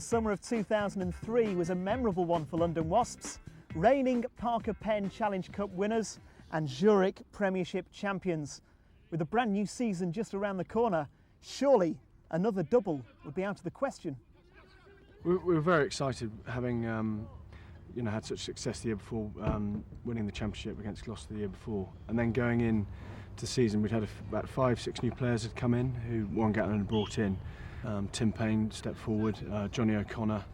The summer of 2003 was a memorable one for London Wasps, reigning Parker Pen Challenge Cup winners and Zurich Premiership champions. With a brand new season just around the corner, surely another double would be out of the question. We were very excited, having had such success the year before, winning the championship against Gloucester the year before, and then going in to the season we'd had about 5-6 new players had come in who Warren Gatland had brought in. Tim Payne stepped forward, Johnny O'Connor,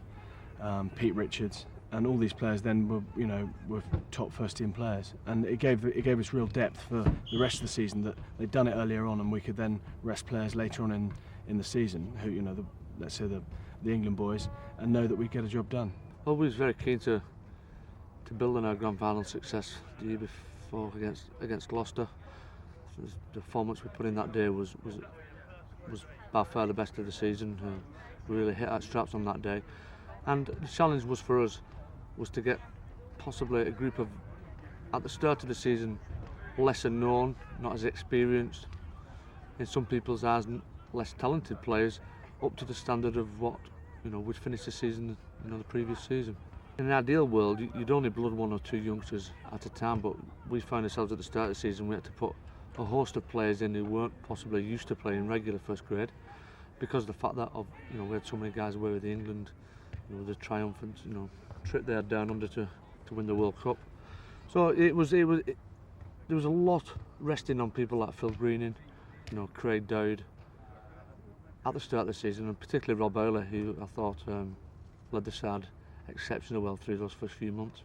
Pete Richards, and all these players then were top first-team players, and it gave us real depth for the rest of the season, that they'd done it earlier on, and we could then rest players later on in the season who, let's say the England boys, and know that we'd get a job done. Well, we was very keen to build on our grand final success the year before against Gloucester. The performance we put in that day was by far the best of the season. We really hit our straps on that day, and the challenge was for us was to get possibly a group of, at the start of the season, lesser known, not as experienced, in some people's eyes less talented players, up to the standard of what we'd finished the season, the previous season. In an ideal world, you'd only blood 1 or 2 youngsters at a time, but we found ourselves at the start of the season we had to put a host of players in who weren't possibly used to playing regular first grade, because of the fact that we had so many guys away with England, the triumphant trip they had down under to win the World Cup. So there was a lot resting on people like Phil Greening, Craig Dowd at the start of the season, and particularly Rob Owler, who I thought led the side exceptionally well through those first few months.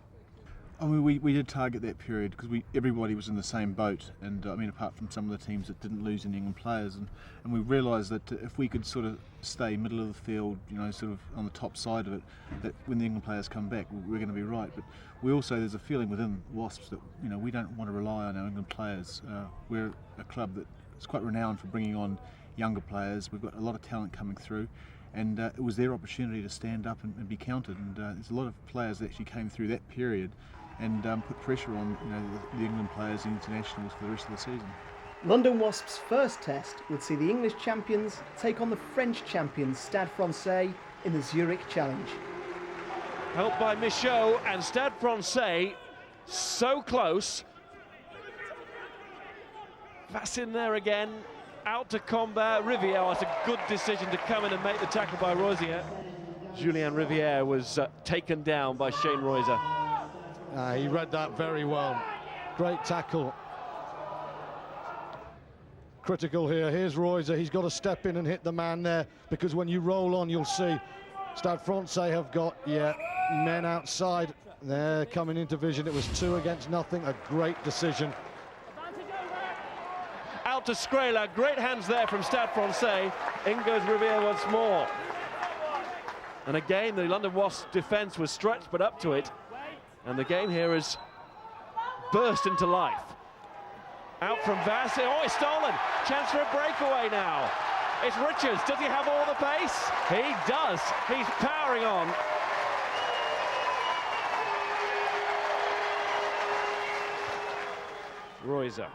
I mean, we did target that period because everybody was in the same boat, and apart from some of the teams that didn't lose any England players, and we realised that if we could sort of stay middle of the field, sort of on the top side of it, that when the England players come back, we're going to be right. But there's a feeling within Wasps that we don't want to rely on our England players. We're a club that is quite renowned for bringing on younger players. We've got a lot of talent coming through, and it was their opportunity to stand up and be counted. And there's a lot of players that actually came through that period and put pressure on the England players, the internationals, for the rest of the season. London Wasps' first test would see the English champions take on the French champions Stade Francais in the Zurich Challenge. Helped by Michaud, and Stade Francais so close. That's in there again, out to combat. Riviere, it's a good decision to come in and make the tackle by Rosier. Julien Riviere was taken down by Shane Reuser. He read that very well. Great tackle. Critical here. Here's Reuser. He's got to step in and hit the man there, because when you roll on, you'll see Stade Francais have got men outside. They're coming into vision. It was 2 against nothing. A great decision. Out to Skrela. Great hands there from Stade Francais. In goes Riviere once more. And again, the London Wasps defence was stretched, but up to it. And the game here has burst into life. Out from Vassy. Oh, it's stolen. Chance for a breakaway now. It's Richards. Does he have all the pace? He does. He's powering on. Reuser.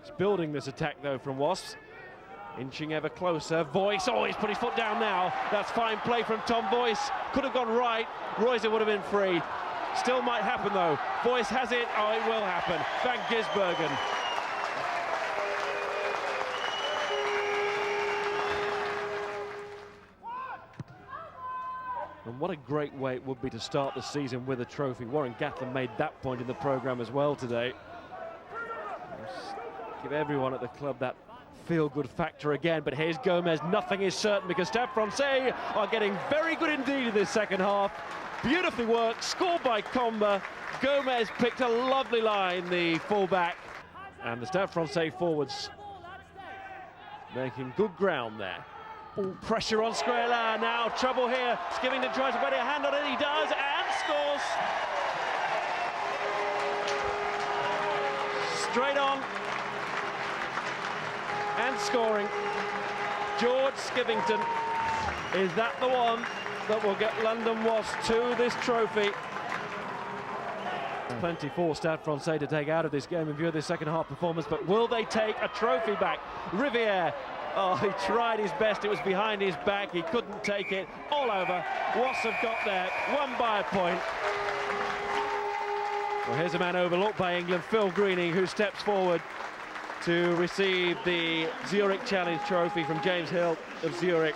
He's building this attack, though, from Wasps. Inching ever closer. Voice, he's put his foot down now. That's fine play from Tom Voice. Could have gone right. Reuser would have been free. Still might happen, though. Voice has it. Oh, it will happen. Van Gisbergen. And what a great way it would be to start the season with a trophy. Warren Gatland made that point in the programme as well today. Just give everyone at the club that feel-good factor again, but here's Gomez. Nothing is certain because Stade Francais are getting very good indeed in this second half. Beautifully worked, scored by Comba. Gomez picked a lovely line, the full-back, and the Stade Francais forwards making good ground there. All pressure on Skrela, now trouble here. Skivington tries to put a hand on it, he does, and scores! Straight on. And scoring. George Skivington. Is that the one that will get London Wasps to this trophy? Plenty for Stade Francais to take out of this game in view of this second half performance, but will they take a trophy back? Riviere Oh, he tried his best. It was behind his back. He couldn't take it. All over. Wasps have got there. Won by a point. Well, here's a man overlooked by England, Phil Greening, who steps forward to receive the Zurich Challenge Trophy from James Hill of Zurich.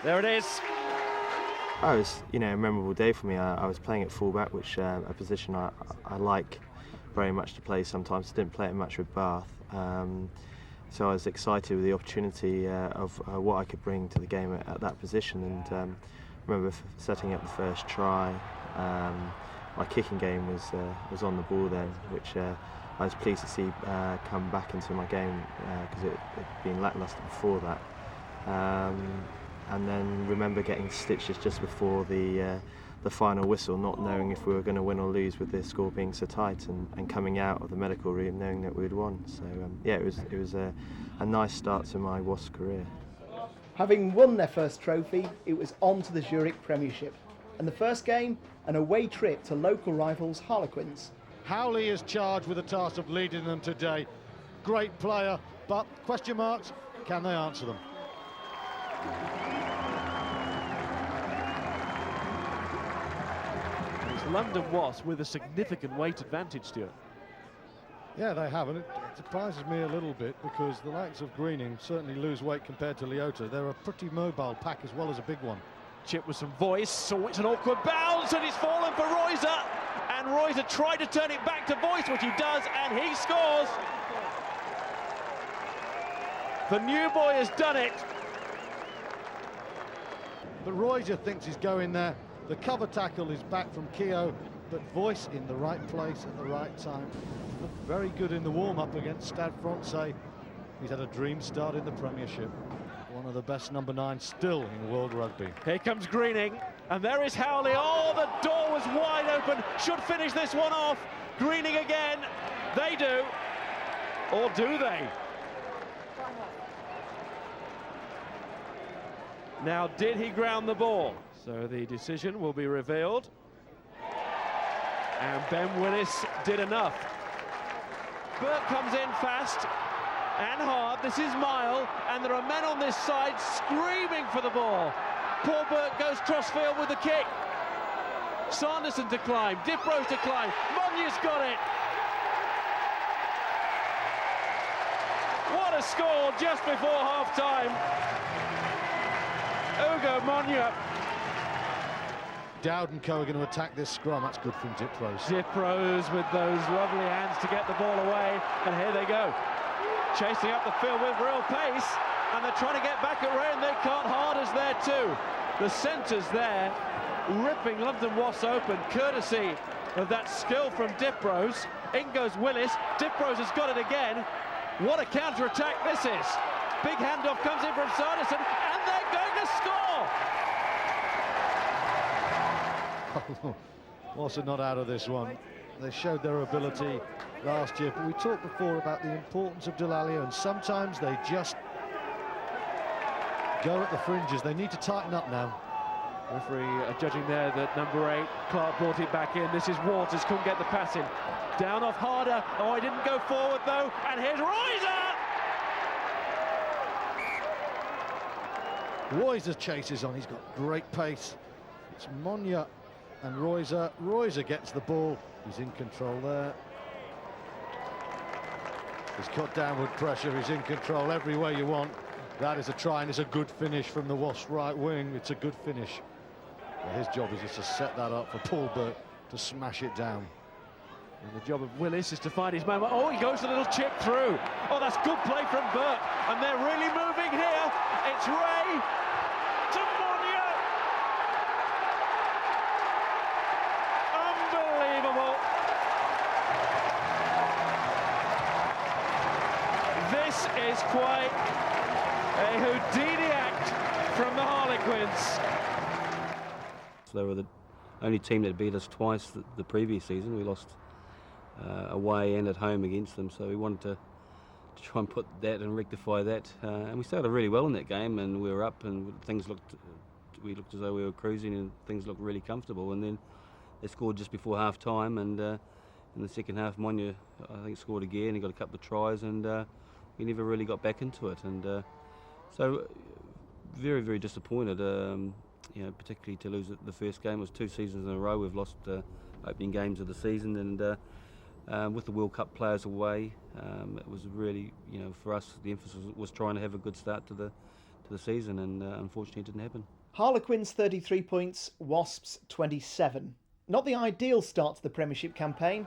There it is. Oh, it was, a memorable day for me. I was playing at fullback, which a position I like very much to play sometimes. I didn't play it much with Bath. So I was excited with the opportunity of what I could bring to the game at that position. And I remember setting up the first try. My kicking game was on the ball then, which I was pleased to see come back into my game because it had been lacklustre before that. And then remember getting stitches just before the final whistle, not knowing if we were going to win or lose with the score being so tight, and coming out of the medical room knowing that we'd won. So yeah, it was a nice start to my Wasps career. Having won their first trophy, it was on to the Zurich Premiership. And the first game, an away trip to local rivals Harlequins. Howley is charged with the task of leading them today. Great player, but question marks, can they answer them? It's London Wasps with a significant weight advantage, Stuart. Yeah, they have, and it surprises me a little bit because the likes of Greening certainly lose weight compared to Leota. They're a pretty mobile pack as well as a big one. Chip with some voice, so it's an awkward bounce, and it's fallen for Royser. And Royser tried to turn it back to Voice, which he does, and he scores. The new boy has done it. But Royser thinks he's going there. The cover tackle is back from Keogh, but Voice in the right place at the right time. Looked very good in the warm-up against Stade Francais. He's had a dream start in the Premiership. One of the best number 9 still in world rugby. Here comes Greening, and there is Howley. Oh, the door was wide open. Should finish this one off. Greening again. They do. Or do they? Now, did he ground the ball? So the decision will be revealed. And Ben Willis did enough. Burke comes in fast and hard. This is Mile, and there are men on this side screaming for the ball. Paul Burke goes crossfield with the kick. Sanderson to climb, Diprose to climb. Monya's got it. What a score just before half-time. Ugo Monya. Dowd and Co are going to attack this scrum. That's good from Diprose. Diprose with those lovely hands to get the ball away, and here they go. Chasing up the field with real pace, and they're trying to get back at Ray, and they can't. Harder's there too. The centre's there, ripping London Wasps open, courtesy of that skill from Diprose. In goes Willis. Diprose has got it again. What a counter-attack this is. Big handoff comes in from Sanderson, and they're going to score! Wasps are not out of this one. They showed their ability last year, but we talked before about the importance of Delalio, and sometimes they just go at the fringes. They need to tighten up now. Referee judging there that number 8, Clark, brought it back in. This is Waters, couldn't get the pass in. Down off Harder. Oh, he didn't go forward though, and here's Royser! Royser chases on, he's got great pace. It's Monya and Royser. Royser gets the ball, he's in control there. He's got downward pressure, he's in control every way you want. That is a try, and it's a good finish from the Wasps right wing. It's a good finish. Well, his job is just to set that up for Paul Burke to smash it down. And the job of Willis is to find his moment. Oh, he goes a little chip through. Oh, that's good play from Burke. And they're really moving here. It's Ray to Monya. Unbelievable. This is quite a Houdini act from the Harlequins. They were the only team that beat us twice the previous season. We lost away and at home against them, so we wanted to try and put that and rectify that. And we started really well in that game, and we were up, and we looked as though we were cruising, and things looked really comfortable. And then they scored just before half time, and in the second half, Monya, I think, scored again. He got a couple of tries, and we never really got back into it. And So very, very disappointed. You know, particularly to lose the first game. It was 2 seasons in a row we've lost opening games of the season, and with the World Cup players away, it was really, you know, for us the emphasis was trying to have a good start to the season, and unfortunately it didn't happen. Harlequins 33 points, Wasps 27. Not the ideal start to the Premiership campaign,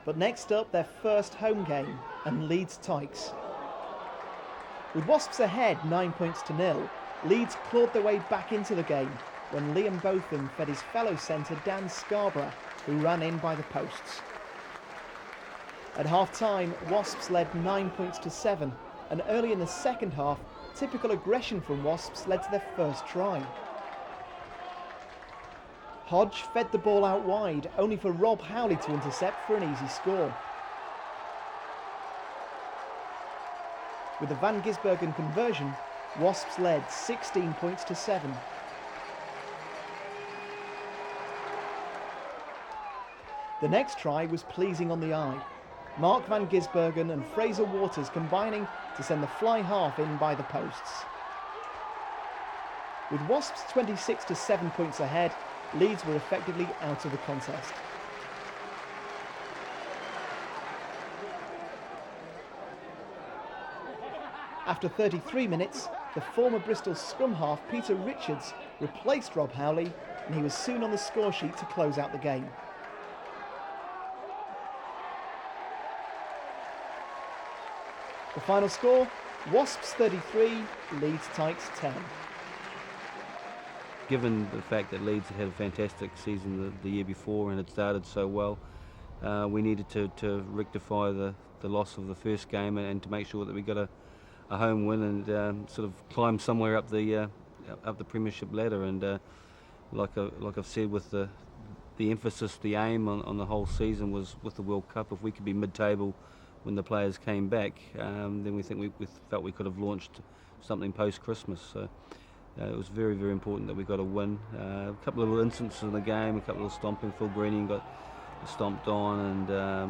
but next up their first home game and Leeds Tykes. With Wasps ahead 9 points to 0, Leeds clawed their way back into the game when Liam Botham fed his fellow centre Dan Scarborough, who ran in by the posts. At half-time, Wasps led 9 points to 7, and early in the second half, typical aggression from Wasps led to their first try. Hodge fed the ball out wide, only for Rob Howley to intercept for an easy score. With the Van Gisbergen conversion, Wasps led 16 points to 7. The next try was pleasing on the eye. Mark Van Gisbergen and Fraser Waters combining to send the fly half in by the posts. With Wasps 26 to 7 points ahead, Leeds were effectively out of the contest. After 33 minutes, the former Bristol scrum half Peter Richards replaced Rob Howley, and he was soon on the score sheet to close out the game. The final score, Wasps 33, Leeds Tykes 10. Given the fact that Leeds had a fantastic season the year before and had started so well, we needed to rectify the loss of the first game and to make sure that we got a home win and sort of climb somewhere up the Premiership ladder. And like I've said, with the emphasis, the aim on the whole season was with the World Cup. If we could be mid-table when the players came back, then we felt we could have launched something post-Christmas. So it was very, very important that we got a win. A couple of little instances in the game, a couple of stomping. Phil Greening got stomped on, and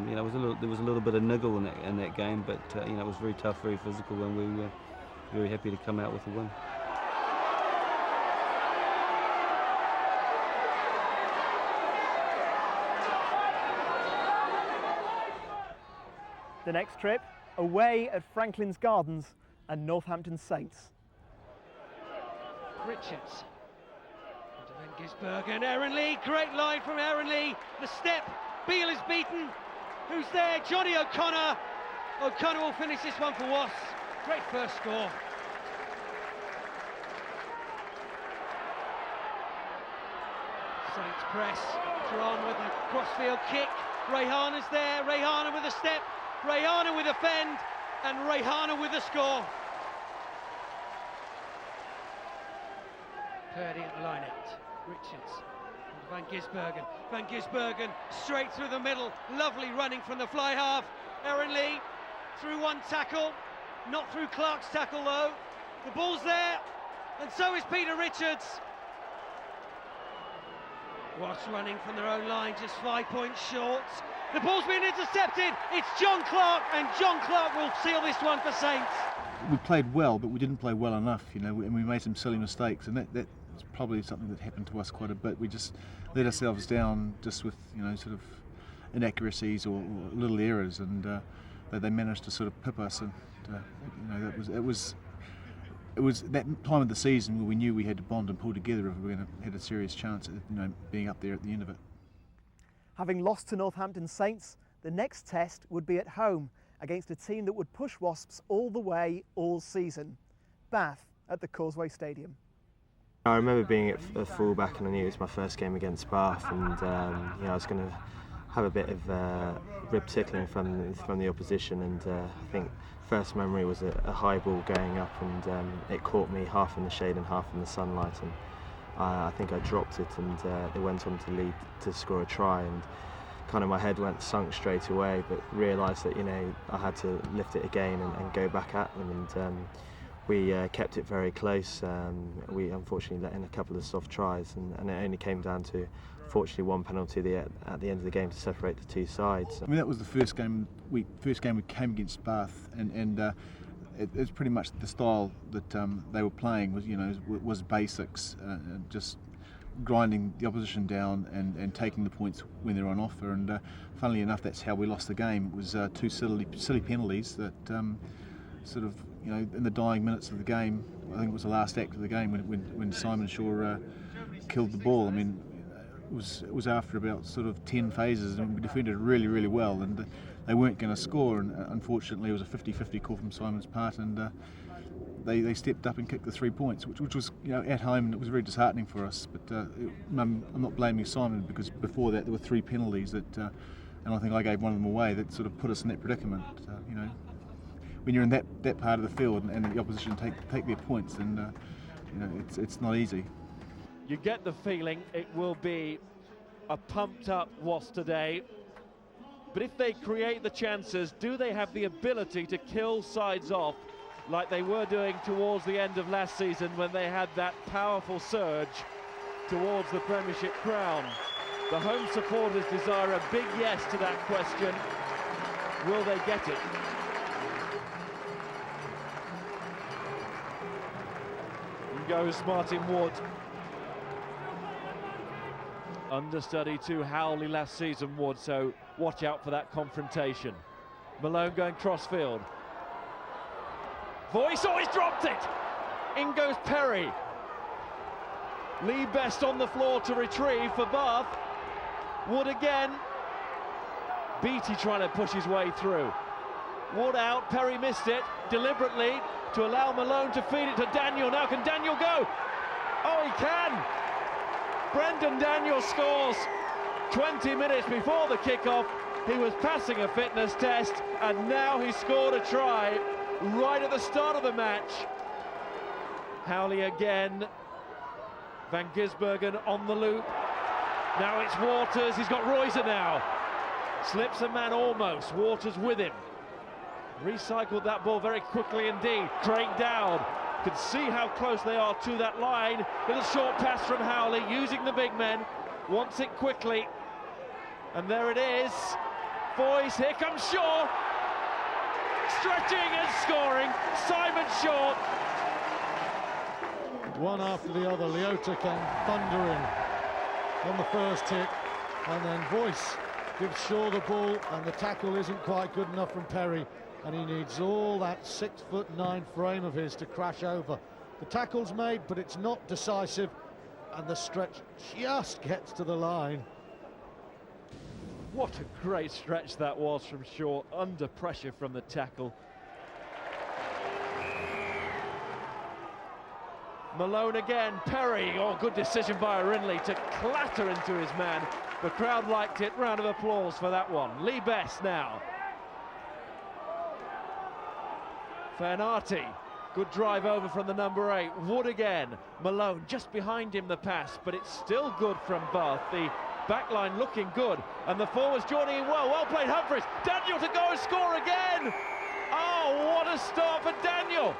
you know, there was a little bit of niggle in that game, but you know, it was very tough, very physical, and we were very happy to come out with a win. The next trip, away at Franklin's Gardens and Northampton Saints. Richards. Van Gisbergen, Aaron Lee, great line from Aaron Lee. The step, Beale is beaten. Who's there? Johnny O'Connor. O'Connor will finish this one for Wasps. Great first score. Saints press. Tron with a crossfield kick. Rayhana's there. Rayhana with a step. Rayhana with a fend. And Rayhana with a score. Purdy at the line out. Richards. Van Gisbergen. Van Gisbergen straight through the middle. Lovely running from the fly half. Aaron Lee through one tackle. Not through Clark's tackle though. The ball's there. And so is Peter Richards. Wasps running from their own line, just 5 points short. The ball's been intercepted. It's John Clark, and John Clark will seal this one for Saints. We played well, but we didn't play well enough, you know, and we made some silly mistakes, and that's probably something that happened to us quite a bit. We just let ourselves down just with, you know, sort of inaccuracies or little errors, and they managed to sort of pip us, and you know, it was that time of the season where we knew we had to bond and pull together if we were going to have a serious chance at, you know, being up there at the end of it. Having lost to Northampton Saints, the next test would be at home against a team that would push Wasps all the way all season. Bath at the Causeway Stadium. I remember being at full-back, and I knew it was my first game against Bath, and you know, I was going to have a bit of rib tickling from the opposition, and I think first memory was a high ball going up, and it caught me half in the shade and half in the sunlight, and I think I dropped it, and it went on to lead to score a try, and kind of my head sunk straight away, but realised that, you know, I had to lift it again and go back at them, and we kept it very close. We unfortunately let in a couple of soft tries, and it only came down to, fortunately, one penalty at the end of the game to separate the two sides. I mean, that was the first game we came against Bath, and it's pretty much the style that they were playing was basics, just grinding the opposition down and taking the points when they're on offer. And funnily enough, that's how we lost the game. It was two silly penalties that sort of, in the dying minutes of the game, I think it was the last act of the game when Simon Shaw killed the ball. I mean, it was after about sort of 10 phases, and we defended really, really well, and they weren't going to score, and unfortunately it was a 50-50 call from Simon's part, and they stepped up and kicked the 3 points, which was, at home, and it was very disheartening for us. But I'm not blaming Simon, because before that there were 3 penalties that, and I think I gave one of them away, that sort of put us in that predicament. When you're in that part of the field and the opposition take their points, then it's not easy. You get the feeling it will be a pumped-up Wasps today. But if they create the chances, do they have the ability to kill sides off like they were doing towards the end of last season when they had that powerful surge towards the Premiership crown? The home supporters desire a big yes to that question. Will they get it? In goes Martin Ward. Understudy to Howley last season, Ward, so watch out for that confrontation. Malone going crossfield. Voice, he's dropped it! In goes Perry. Lee Best on the floor to retrieve for Bath. Wood again. Beattie trying to push his way through. Wood out, Perry missed it deliberately to allow Malone to feed it to Daniel. Now can Daniel go? Oh, he can! Brendan Daniel scores 20 minutes before the kickoff. He was passing a fitness test, and now he scored a try right at the start of the match. Howley again. Van Gisbergen on the loop. Now it's Waters. He's got Royzer now. Slips a man almost. Waters with him. Recycled that ball very quickly indeed. Craig Dowd. Can see how close they are to that line. Little short pass from Howley, using the big men. Wants it quickly. And there it is. Boys, here comes Shaw. Stretching and scoring. Simon Shaw. One after the other. Leota came thundering on the first hit. And then Voice gives Shaw the ball, and the tackle isn't quite good enough from Perry. And he needs all that 6'9" frame of his to crash over. The tackle's made, but it's not decisive, and the stretch just gets to the line. What a great stretch that was from Shaw, under pressure from the tackle. Malone again, Perry, good decision by Rinley to clatter into his man. The crowd liked it, round of applause for that one. Lee Best now. Fanati, good drive over from the number 8. Wood again. Malone just behind him the pass, but it's still good from Bath. The back line looking good, and the forwards joining in well. Well played, Humphries. Daniel to go and score again. Oh, what a start for Daniel.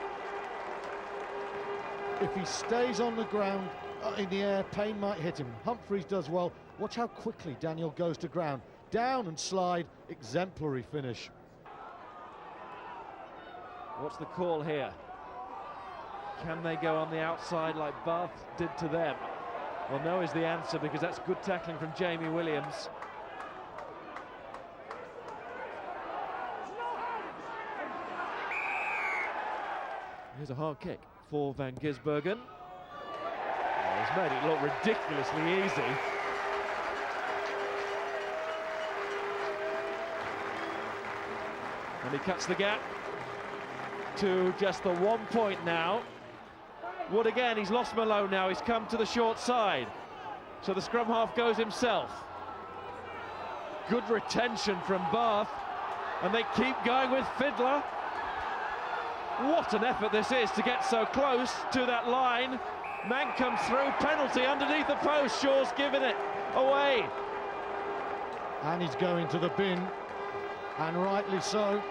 If he stays on the ground, in the air, Payne might hit him. Humphries does well. Watch how quickly Daniel goes to ground. Down and slide, exemplary finish. What's the call here? Can they go on the outside like Bath did to them? Well, no is the answer, because that's good tackling from Jamie Williams. Here's a hard kick for Van Gisbergen. Oh, he's made it look ridiculously easy. And he cuts the gap to just the 1 point now. Wood again, he's lost Malone now, he's come to the short side. So the scrum half goes himself. Good retention from Bath, and they keep going with Fiddler. What an effort this is to get so close to that line. Man comes through, penalty underneath the post, Shaw's given it away. And he's going to the bin, and rightly so.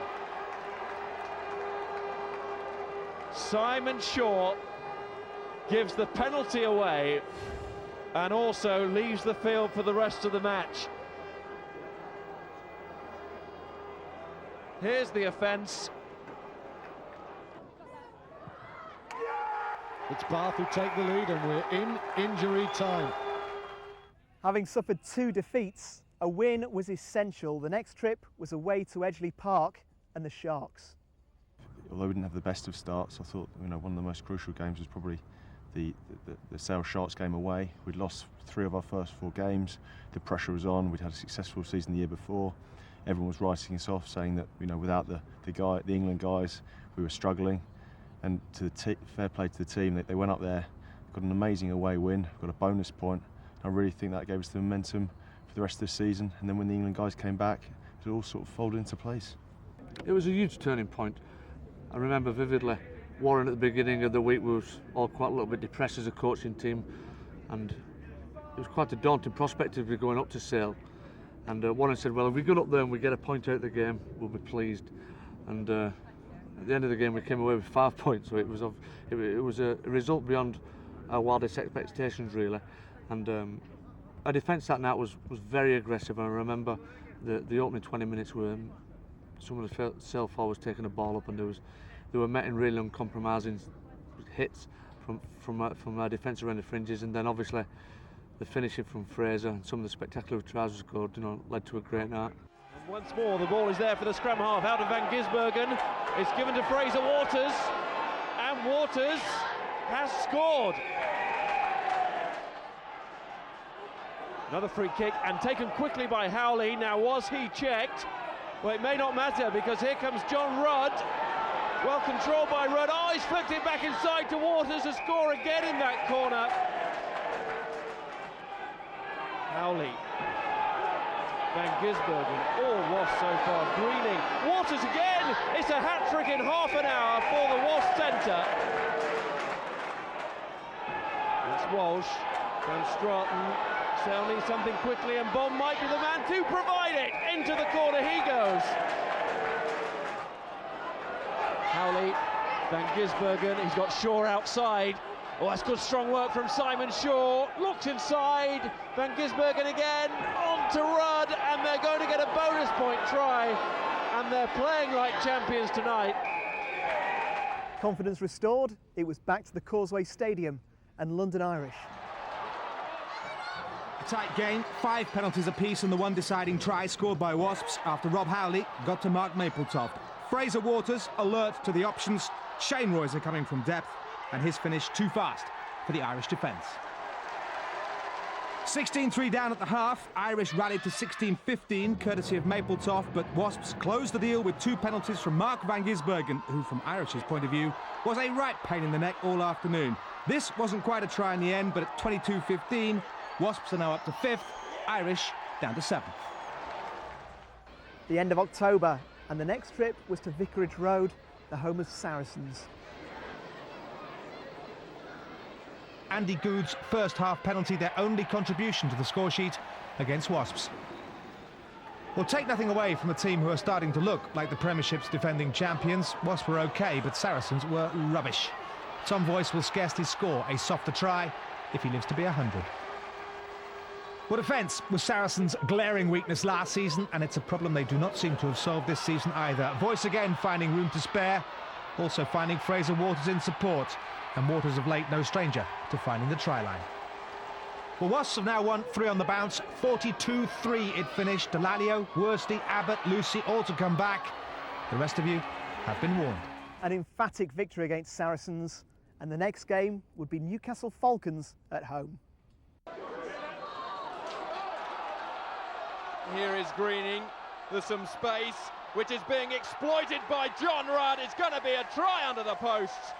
Simon Shaw gives the penalty away and also leaves the field for the rest of the match. Here's the offence. It's Bath who take the lead, and we're in injury time. Having suffered 2 defeats, a win was essential. The next trip was away to Edgeley Park and the Sharks. Although we didn't have the best of starts, I thought one of the most crucial games was probably the Sale Sharks game away. We'd lost 3 of our first 4 games. The pressure was on. We'd had a successful season the year before. Everyone was writing us off, saying that without the England guys, we were struggling. And to the fair play to the team, they went up there, got an amazing away win, got a bonus point. I really think that gave us the momentum for the rest of the season. And then when the England guys came back, it all sort of folded into place. It was a huge turning point. I remember vividly Warren at the beginning of the week was all quite a little bit depressed as a coaching team, and it was quite a daunting prospect of going up to Sale. And Warren said, well, if we go up there and we get a point out of the game, we'll be pleased. And at the end of the game we came away with 5 points, so it was a result beyond our wildest expectations really. And our defence that night was very aggressive. I remember the opening 20 minutes were some of the Sale forwards taking the ball up, and they were met in really uncompromising hits from our defence around the fringes, and then obviously the finishing from Fraser and some of the spectacular tries we scored, led to a great night. And once more, the ball is there for the scrum half out of Van Gisbergen. It's given to Fraser Waters, and Waters has scored. Another free kick, and taken quickly by Howley. Now, was he checked? Well, it may not matter, because here comes John Rudd. Well controlled by Rudd. Oh, he's flicked it back inside to Waters to score again in that corner. Howley. Van Gisbergen. All Wasps so far. Greening. Waters again. It's a hat-trick in half an hour for the Wasps centre. It's Walsh. Van Straten. Sale needs something quickly, and Bond might be the man to provide it. Into the corner he goes. Howley, Van Gisbergen, he's got Shaw outside. Oh, that's good strong work from Simon Shaw. Looks inside, Van Gisbergen again, on to Rudd, and they're going to get a bonus point try. And they're playing like champions tonight. Confidence restored, it was back to the Causeway Stadium and London Irish. A tight game, 5 penalties apiece, and the one deciding try scored by Wasps after Rob Howley got to Mark Mapletoft. Fraser Waters alert to the options. Shane Royser coming from depth, and his finish too fast for the Irish defence. 16-3 down at the half. Irish rallied to 16-15 courtesy of Mapletoft, but Wasps closed the deal with 2 penalties from Mark Van Gisbergen, who from Irish's point of view was a right pain in the neck all afternoon. This wasn't quite a try in the end, but at 22-15 Wasps are now up to 5th, Irish down to 7th. The end of October, and the next trip was to Vicarage Road, the home of Saracens. Andy Good's first half penalty, their only contribution to the score sheet against Wasps. Well, take nothing away from the team who are starting to look like the Premiership's defending champions. Wasps were OK, but Saracens were rubbish. Tom Voice will scarcely score a softer try if he lives to be 100. Well, defence was Saracens' glaring weakness last season, and it's a problem they do not seem to have solved this season either. Voice again finding room to spare, also finding Fraser Waters in support, and Waters of late no stranger to finding the try line. Well, Wasps have now won 3 on the bounce, 42-3 it finished. Delalio, Worsty, Abbott, Lucy all to come back. The rest of you have been warned. An emphatic victory against Saracens, and the next game would be Newcastle Falcons at home. Here is Greening, there's some space, which is being exploited by John Rudd. It's going to be a try under the posts.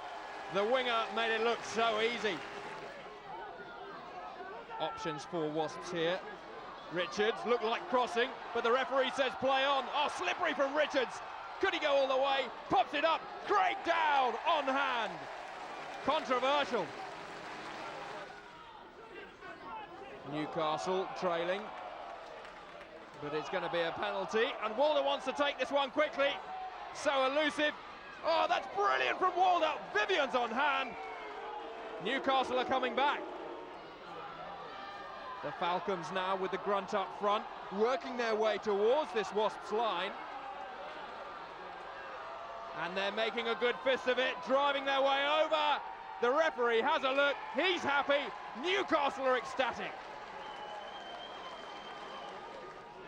The winger made it look so easy. Options for Wasps here. Richards looked like crossing, but the referee says play on. Oh, slippery from Richards. Could he go all the way? Pops it up. Craig down on hand. Controversial. Newcastle trailing. But it's going to be a penalty, and Walder wants to take this one quickly. So elusive. Oh, that's brilliant from Walder. Vivian's on hand. Newcastle are coming back. The Falcons now with the grunt up front, working their way towards this Wasps line. And they're making a good fist of it, driving their way over. The referee has a look, he's happy, Newcastle are ecstatic.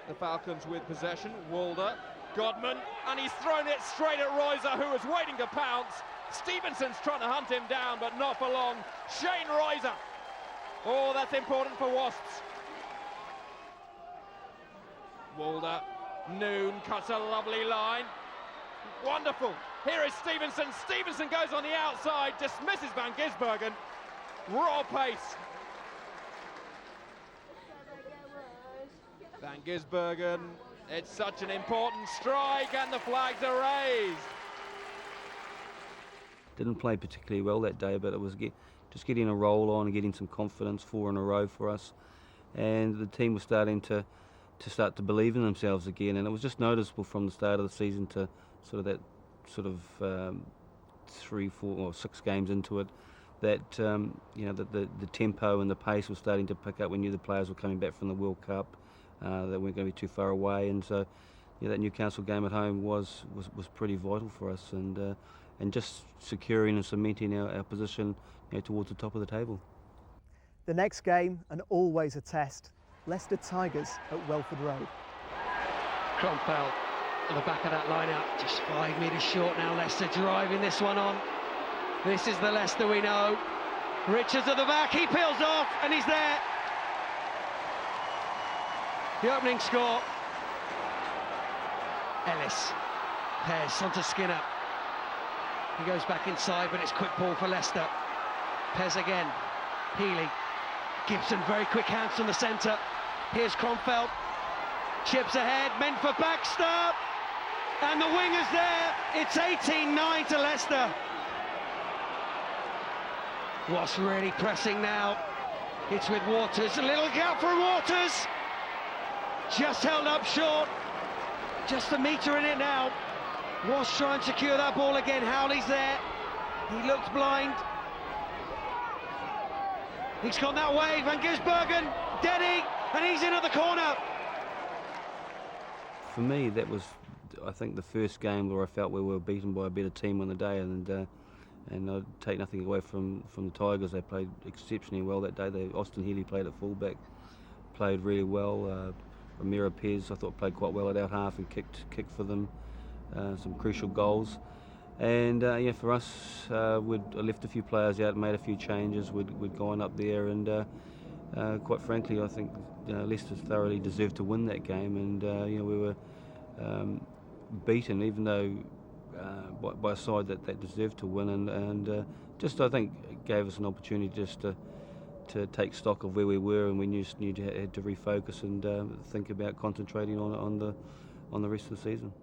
The Falcons with possession, Walder, Godman, and he's thrown it straight at Roiser, who was waiting to pounce. Stevenson's trying to hunt him down, but not for long. Shane Roiser. Oh, that's important for Wasps. Walder, Noon cuts a lovely line. Wonderful. Here is Stevenson. Stevenson goes on the outside, dismisses Van Gisbergen. Raw pace. Van Gisbergen, it's such an important strike, and the flags are raised. Didn't play particularly well that day, but it was just getting a roll on and getting some confidence, 4 in a row for us. And the team was starting to believe in themselves again, and it was just noticeable from the start of the season to sort of 3, 4 or 6 games into it that you know, the tempo and the pace was starting to pick up. We knew the players were coming back from the World Cup, they weren't going to be too far away, and so yeah, that Newcastle game at home was pretty vital for us, and just securing and cementing our position, you know, towards the top of the table. The next game, and always a test, Leicester Tigers at Welford Road. Cromfeld at the back of that line-out, just 5 metres short now. Leicester driving this one on. This is the Leicester we know. Richards at the back, he peels off, and he's there. The opening score. Ellis, Pears onto Skinner. He goes back inside, but it's quick ball for Leicester. Pears again. Healy. Gibson, very quick hands from the centre. Here's Cromfeld. Chips ahead, meant for Baxter. And the winger's there. It's 18-9 to Leicester. Wasps really pressing now. It's with Waters. A little gap for Waters. Just held up short. Just a metre in it now. Wasps trying to secure that ball again. Howley's there. He looked blind. He's gone that way. Van Gisbergen, Denny, and he's in at the corner. For me, that was, I think, the first game where I felt we were beaten by a better team on the day, and I'd take nothing away from the Tigers. They played exceptionally well that day. Austin Healy played at fullback, played really well. Ramiro Pez, I thought, played quite well at out half and kicked for them some crucial goals. And yeah, for us, we'd left a few players out, made a few changes. We'd gone up there, and quite frankly, I think Leicester thoroughly deserved to win that game. And you know, we were beaten, even though by a side that deserved to win, and just, I think, it gave us an opportunity just to take stock of where we were, and we just had to refocus and think about concentrating on the rest of the season.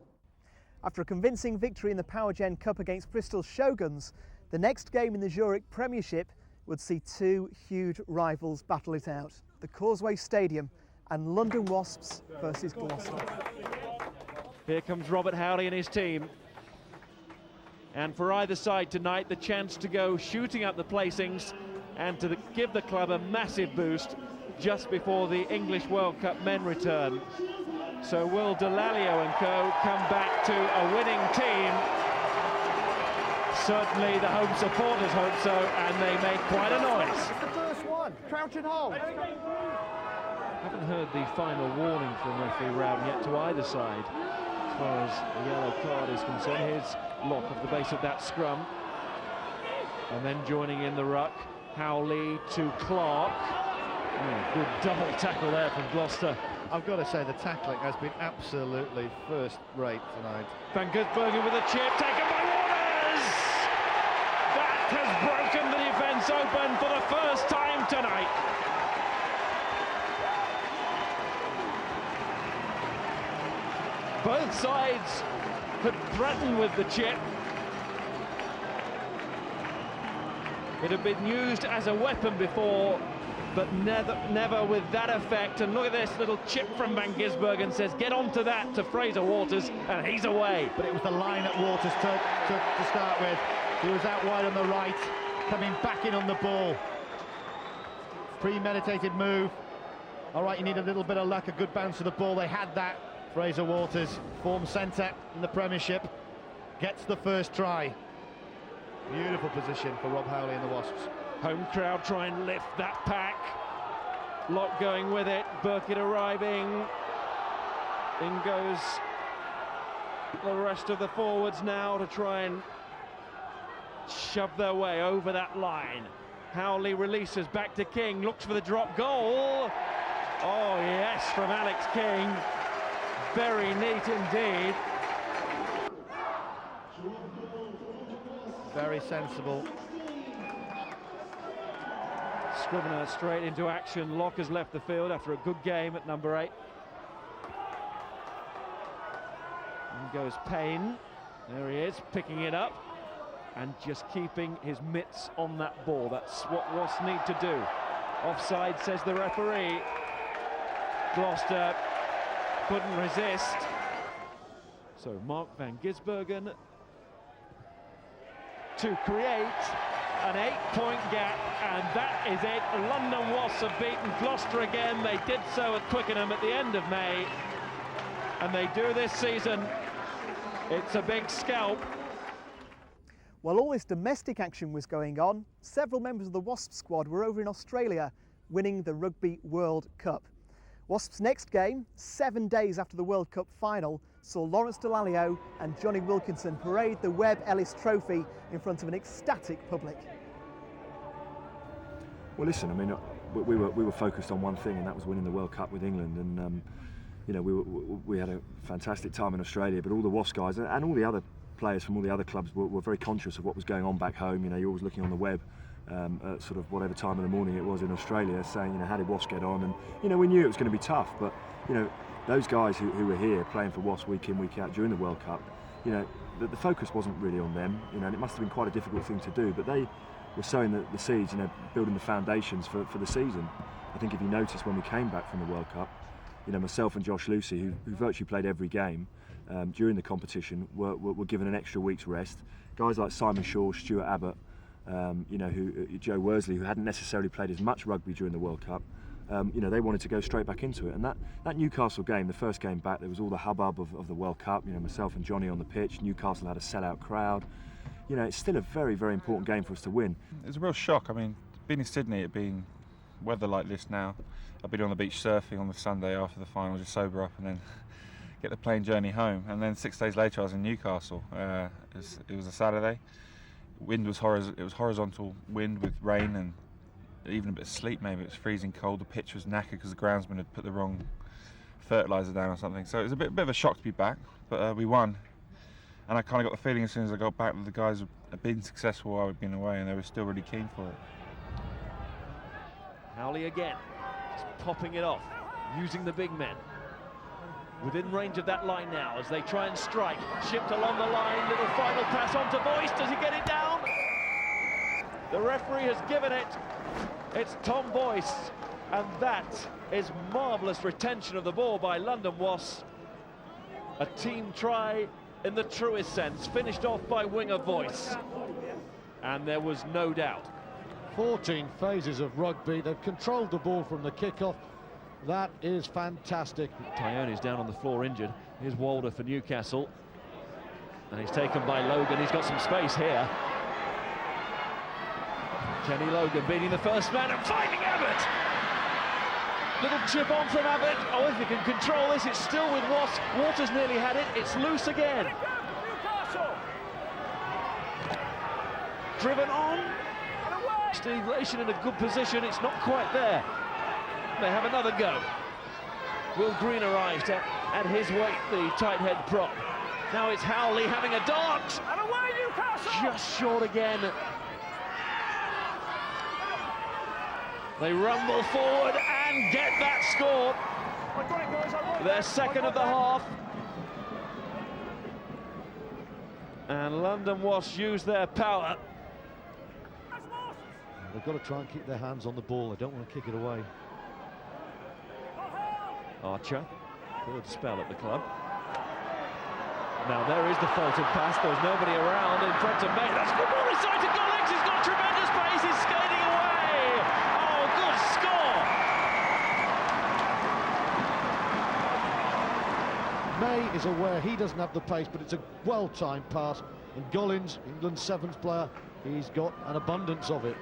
After a convincing victory in the Powergen Cup against Bristol Shoguns, the next game in the Zurich Premiership would see 2 huge rivals battle it out: the Causeway Stadium and London Wasps versus Gloucester. Here comes Robert Howley and his team. And for either side tonight, the chance to go shooting up the placings and to give the club a massive boost just before the English World Cup men return. So will Delalio and co come back to a winning team? Certainly the home supporters hope so, and they make quite a noise. It's the first one. Crouch and hold. Haven't heard the final warning from referee Rowden yet to either side as far as the yellow card is concerned. Here's Locke off the base of that scrum, and then joining in the ruck, Howley to Clark. Good double tackle there from Gloucester. I've got to say, the tackling has been absolutely first-rate tonight. Van Gisbergen with a chip taken by Waters. That has broken the defence open for the first time tonight. Both sides had threatened with the chip. It had been used as a weapon before, but never with that effect. And look at this little chip from Van Gisbergen, says get onto that to Fraser Waters, and he's away. But it was the line that Waters took to start with. He was out wide on the right, coming back in on the ball. Premeditated move. All right, you need a little bit of luck, a good bounce to the ball. They had that. Fraser Waters, form centre in the Premiership, gets the first try. Beautiful position for Rob Howley and the Wasps. Home crowd try and lift that pack. Lock going with it. Burkitt arriving. In goes the rest of the forwards now to try and shove their way over that line. Howley releases back to King, looks for the drop goal. Oh yes, from Alex King. Very neat indeed. Very sensible. Scrivener straight into action. Locke has left the field after a good game at number 8. In goes Payne. There he is, picking it up and just keeping his mitts on that ball. That's what Wasps need to do. Offside, says the referee. Gloucester couldn't resist. So Mark van Gisbergen to create an 8-point gap, and that is it. London Wasps have beaten Gloucester again. They did so at Twickenham at the end of May, and they do this season. It's a big scalp. While all this domestic action was going on, several members of the Wasps squad were over in Australia winning the Rugby World Cup. Wasps' next game, 7 days after the World Cup final, saw Lawrence Dallaglio and Johnny Wilkinson parade the Webb Ellis Trophy in front of an ecstatic public. Well, listen, I mean, we were focused on one thing, and that was winning the World Cup with England. And you know, we had a fantastic time in Australia, but all the Wasps guys and all the other players from all the other clubs were very conscious of what was going on back home. You know, you're always looking on the web at sort of whatever time of the morning it was in Australia, saying, you know, how did Wasps get on? And you know, we knew it was going to be tough, but you know, those guys who were here playing for Wasps week in, week out during the World Cup, you know, the focus wasn't really on them. You know, and it must have been quite a difficult thing to do, but they were sowing the seeds, you know, building the foundations for the season. I think if you notice when we came back from the World Cup, you know, myself and Josh Lucy, who virtually played every game during the competition, were given an extra week's rest. Guys like Simon Shaw, Stuart Abbott, you know, Joe Worsley, who hadn't necessarily played as much rugby during the World Cup, you know, they wanted to go straight back into it. And that Newcastle game, the first game back, there was all the hubbub of the World Cup. You know, myself and Johnny on the pitch. Newcastle had a sellout crowd. You know, it's still a very, very important game for us to win. It was a real shock. I mean, being in Sydney, it being weather like this now, I've been on the beach surfing on the Sunday after the final, just sober up and then get the plane journey home. And then 6 days later, I was in Newcastle. It was a Saturday. Wind was it was horizontal wind with rain and even a bit of sleet. Maybe it was freezing cold. The pitch was knackered because the groundsman had put the wrong fertiliser down or something. So it was a bit of a shock to be back, but we won. And I kind of got the feeling as soon as I got back that the guys had been successful while we'd been away, and they were still really keen for it. Howley again, just popping it off, using the big men. Within range of that line now as they try and strike. Shipped along the line, little final pass on to Boyce. Does he get it down? The referee has given it. It's Tom Boyce, and that is marvellous retention of the ball by London Wasps. A team try in the truest sense, finished off by winger Boyce. And there was no doubt. 14 phases of rugby. They've controlled the ball from the kickoff. That is fantastic. Tyone's down on the floor injured. Here's Walder for Newcastle. And he's taken by Logan. He's got some space here. Kenny Logan beating the first man and finding Abbott. Little chip on from Abbott. Oh, if he can control this, it's still with Wasps. Waters nearly had it. It's loose again. Driven on. Steve Lation in a good position. It's not quite there. They have another go. Will Green arrives to add his weight, the tight head prop. Now it's Howley having a dart. And away Newcastle! Just short again. They rumble forward and get that score. Their second of the half. And London Wasps use their power. They've got to try and keep their hands on the ball. They don't want to kick it away. Archer, third spell at the club. Now there is the faulted pass. There's nobody around in front of May. That's good ball inside to Gollings. He's got tremendous pace. He's skating away. Oh, good score. May is aware he doesn't have the pace, but it's a well-timed pass. And Gollins, England's 7th player, he's got an abundance of it.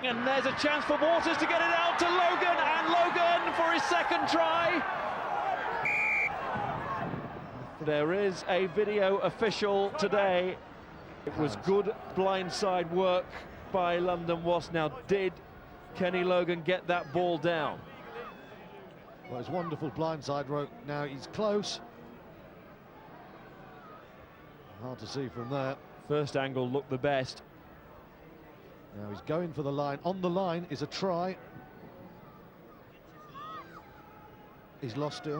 And there's a chance for Waters to get it out to Logan, and Logan for his 2nd try. There is a video official today. It was good blindside work by London Wasps. Now, did Kenny Logan get that ball down? Well, it's wonderful blindside work. Now he's close. Hard to see from there. First angle looked the best. Now he's going for the line. On the line is a try. He's lost it.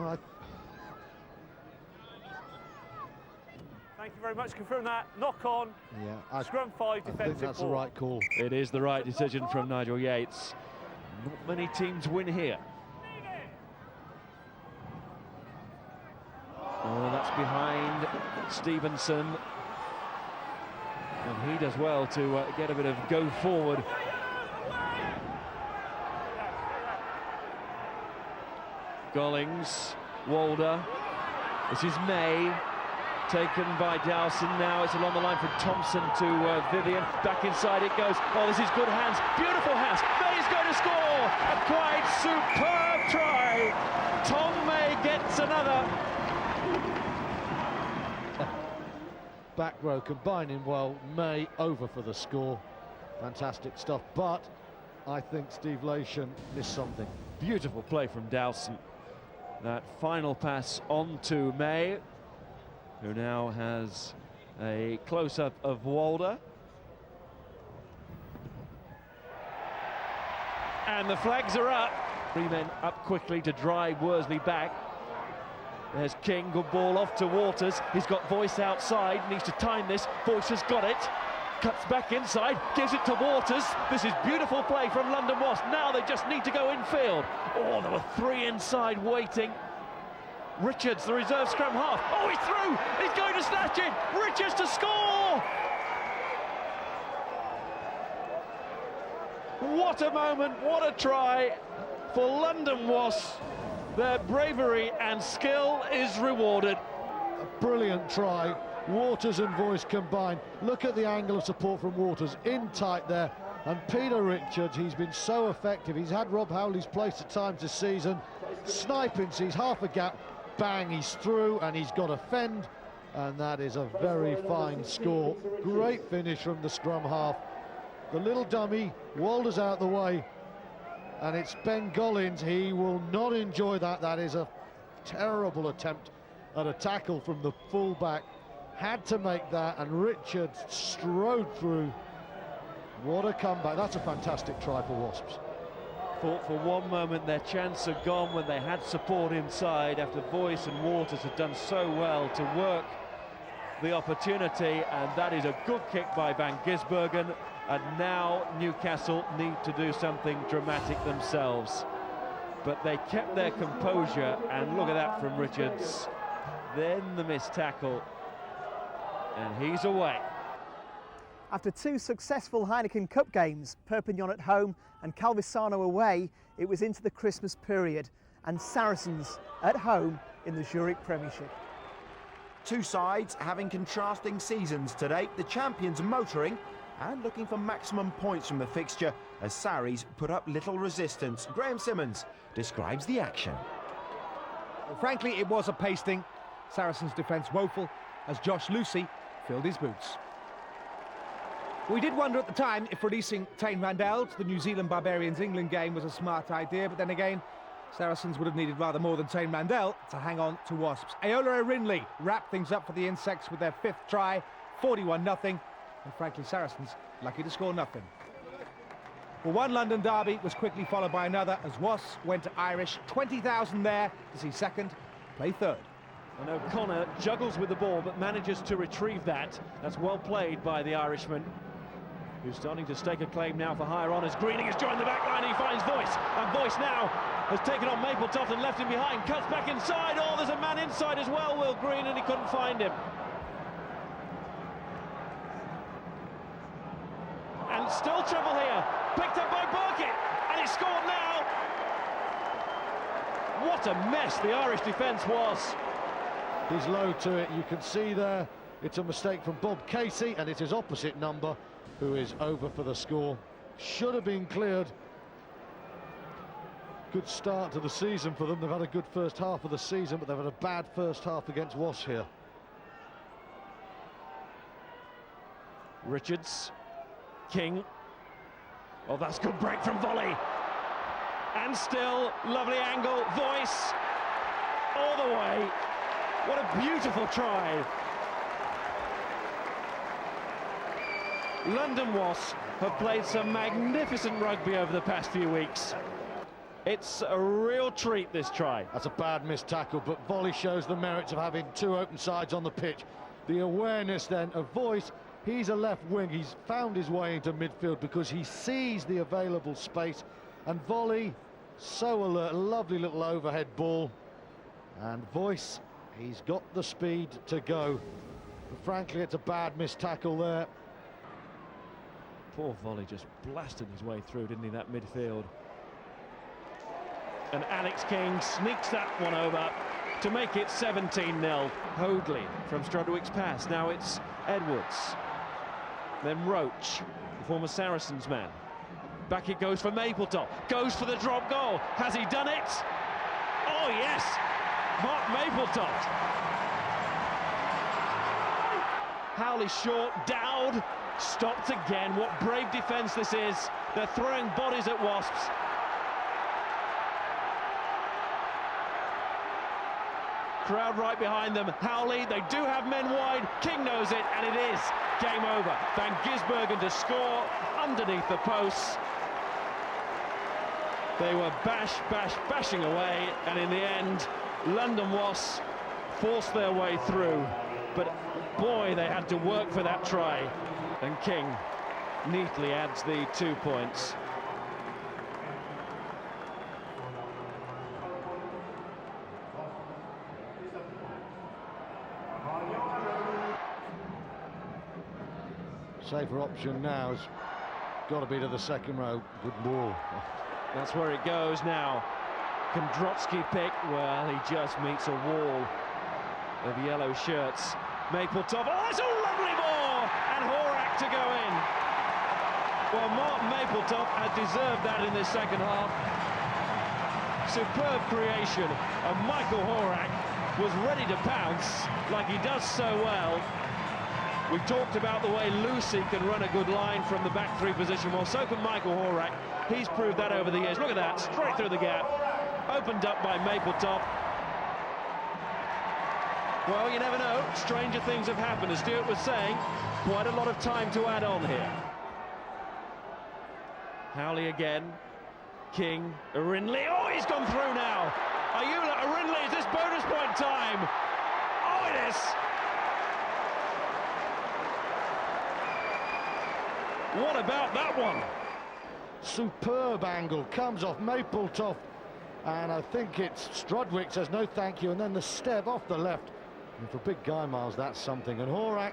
Thank you very much. Confirm that. Knock on. Yeah, Scrum 5, defensive 4. I think that's the right call. It is the right decision from Nigel Yates. Not many teams win here. Oh, that's behind Stevenson. And he does well to get a bit of go forward. Gollings, Walder. This is May. Taken by Dowson. Now it's along the line from Thompson to Vivian. Back inside it goes. Oh, this is good hands. Beautiful hands. May's going to score. A quite superb try. Tom May gets another. Back row combining well. May over for the score. Fantastic stuff. But I think Steve Lation missed something. Beautiful play from Dowson. That final pass on to May, who now has a close-up of Walder. And the flags are up. 3 men up quickly to drive Worsley back. There's King, good ball off to Waters. He's got Voice outside, needs to time this. Voice has got it. Cuts back inside, gives it to Waters. This is beautiful play from London Wasps. Now they just need to go infield. Oh, there were 3 inside waiting. Richards, the reserve scrum half. Oh, he's through! He's going to snatch it! Richards to score! What a moment, what a try for London Wasps. Their bravery and skill is rewarded. A brilliant try. Waters and Voice combined. Look at the angle of support from Waters, in tight there. And Peter Richards, he's been so effective. He's had Rob Howley's place at times this season. Sniping, sees half a gap. Bang, he's through, and he's got a fend. And that is a very fine score. Great finish from the scrum half. The little dummy, Walder's out the way. And it's Ben Gollins. He will not enjoy that. That is a terrible attempt at a tackle from the fullback. Had to make that, and Richards strode through. What a comeback. That's a fantastic try for Wasps. Thought for one moment their chance had gone when they had support inside after Voice and Waters had done so well to work the opportunity, and that is a good kick by Van Gisbergen. And now Newcastle need to do something dramatic themselves. But they kept their composure, and look at that from Richards. Then the missed tackle, and he's away. After 2 successful Heineken Cup games, Perpignan at home and Calvisano away, it was into the Christmas period, and Saracens at home in the Zurich Premiership. 2 sides having contrasting seasons today, the champions motoring and looking for maximum points from the fixture as Sarries put up little resistance. Graham Simmons describes the action. Well, frankly, it was a pasting. Saracens' defence woeful as Josh Lucy filled his boots. We did wonder at the time if releasing Tane Randell to the New Zealand Barbarians England game was a smart idea, but then again, Saracens would have needed rather more than Tane Randell to hang on to Wasps. Aola Erinley wrapped things up for the Insects with their 5th try, 41-0. And frankly, Saracens lucky to score nothing. Well, one London derby was quickly followed by another as Wasps went to Irish. 20,000 there to see 2nd play 3rd. And O'Connor juggles with the ball but manages to retrieve that. That's well played by the Irishman, who's starting to stake a claim now for higher honours. Greening has joined the back line, he finds Voice, and Voice now has taken on Mapletoft and left him behind. Cuts back inside. Oh, there's a man inside as well, Will Green, and he couldn't find him. And still trouble here, picked up by Burkitt, and it's scored now. What a mess the Irish defence was. He's low to it, you can see there. It's a mistake from Bob Casey, and it is opposite number who is over for the score. Should have been cleared. Good start to the season for them. They've had a good first half of the season, but they've had a bad first half against Wasps here. Richards, King. Oh, that's good break from volley. And still, lovely angle, Voice, all the way. What a beautiful try. London Wasps have played some magnificent rugby over the past few weeks. It's a real treat, this try. That's a bad missed tackle, but volley shows the merits of having two open sides on the pitch. The awareness then of Voice, he's a left wing, he's found his way into midfield because he sees the available space, and volley, so alert, lovely little overhead ball, and Voice, he's got the speed to go. But frankly, it's a bad missed tackle there. Poor volley just blasted his way through, didn't he, that midfield. And Alex King sneaks that one over to make it 17-0. Hoadley from Strudwick's pass. Now it's Edwards. Then Roach, the former Saracens man. Back it goes for Mapletop. Goes for the drop goal. Has he done it? Oh, yes! Mark Mapletop. Howley short. Dowd stopped again. What brave defence this is. They're throwing bodies at Wasps. Crowd right behind them. Howley, they do have men wide. King knows it, and it is game over. Van Gisbergen to score underneath the posts. They were bashing away, and in the end, London Wasps forced their way through. But boy, they had to work for that try. And King neatly adds the 2 points. Safer option now has got to be to the second row. Good ball. That's where it goes now. Kondrotsky pick, well, he just meets a wall of yellow shirts. Mapletop, oh, it's a lovely ball! And Horak to go in. Well, Mark Mapletop had deserved that in the second half. Superb creation, and Michael Horak was ready to pounce, like he does so well. We talked about the way Lucy can run a good line from the back three position. Well, so can Michael Horak. He's proved that over the years. Look at that, straight through the gap. Opened up by Mapletop. Well, you never know. Stranger things have happened. As Stuart was saying, quite a lot of time to add on here. Howley again. King, Arinley. Oh, he's gone through now. Ayula, Arinley, is this bonus point time? Oh, it is. What about that one? Superb angle, comes off Mapletop, and I think it's Strudwick says no thank you, and then the step off the left. And for big guy, Miles, that's something. And Horak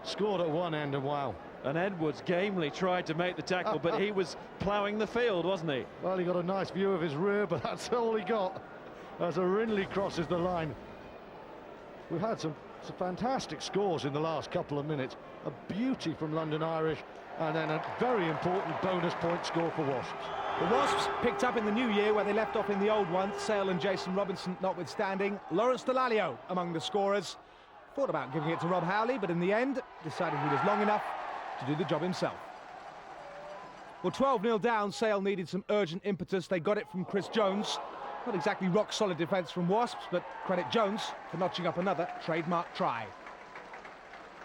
scored at one end, and wow. And Edwards gamely tried to make the tackle, but he was ploughing the field, wasn't he? Well, he got a nice view of his rear, but that's all he got as Arinley crosses the line. We've had some fantastic scores in the last couple of minutes. A beauty from London Irish, and then a very important bonus point score for Wasps. The Wasps picked up in the new year where they left off in the old one, Sale and Jason Robinson notwithstanding. Lawrence Delalio among the scorers. Thought about giving it to Rob Howley, but in the end decided he was long enough to do the job himself. Well, 12-0 down, Sale needed some urgent impetus. They got it from Chris Jones. Not exactly rock-solid defence from Wasps, but credit Jones for notching up another trademark try.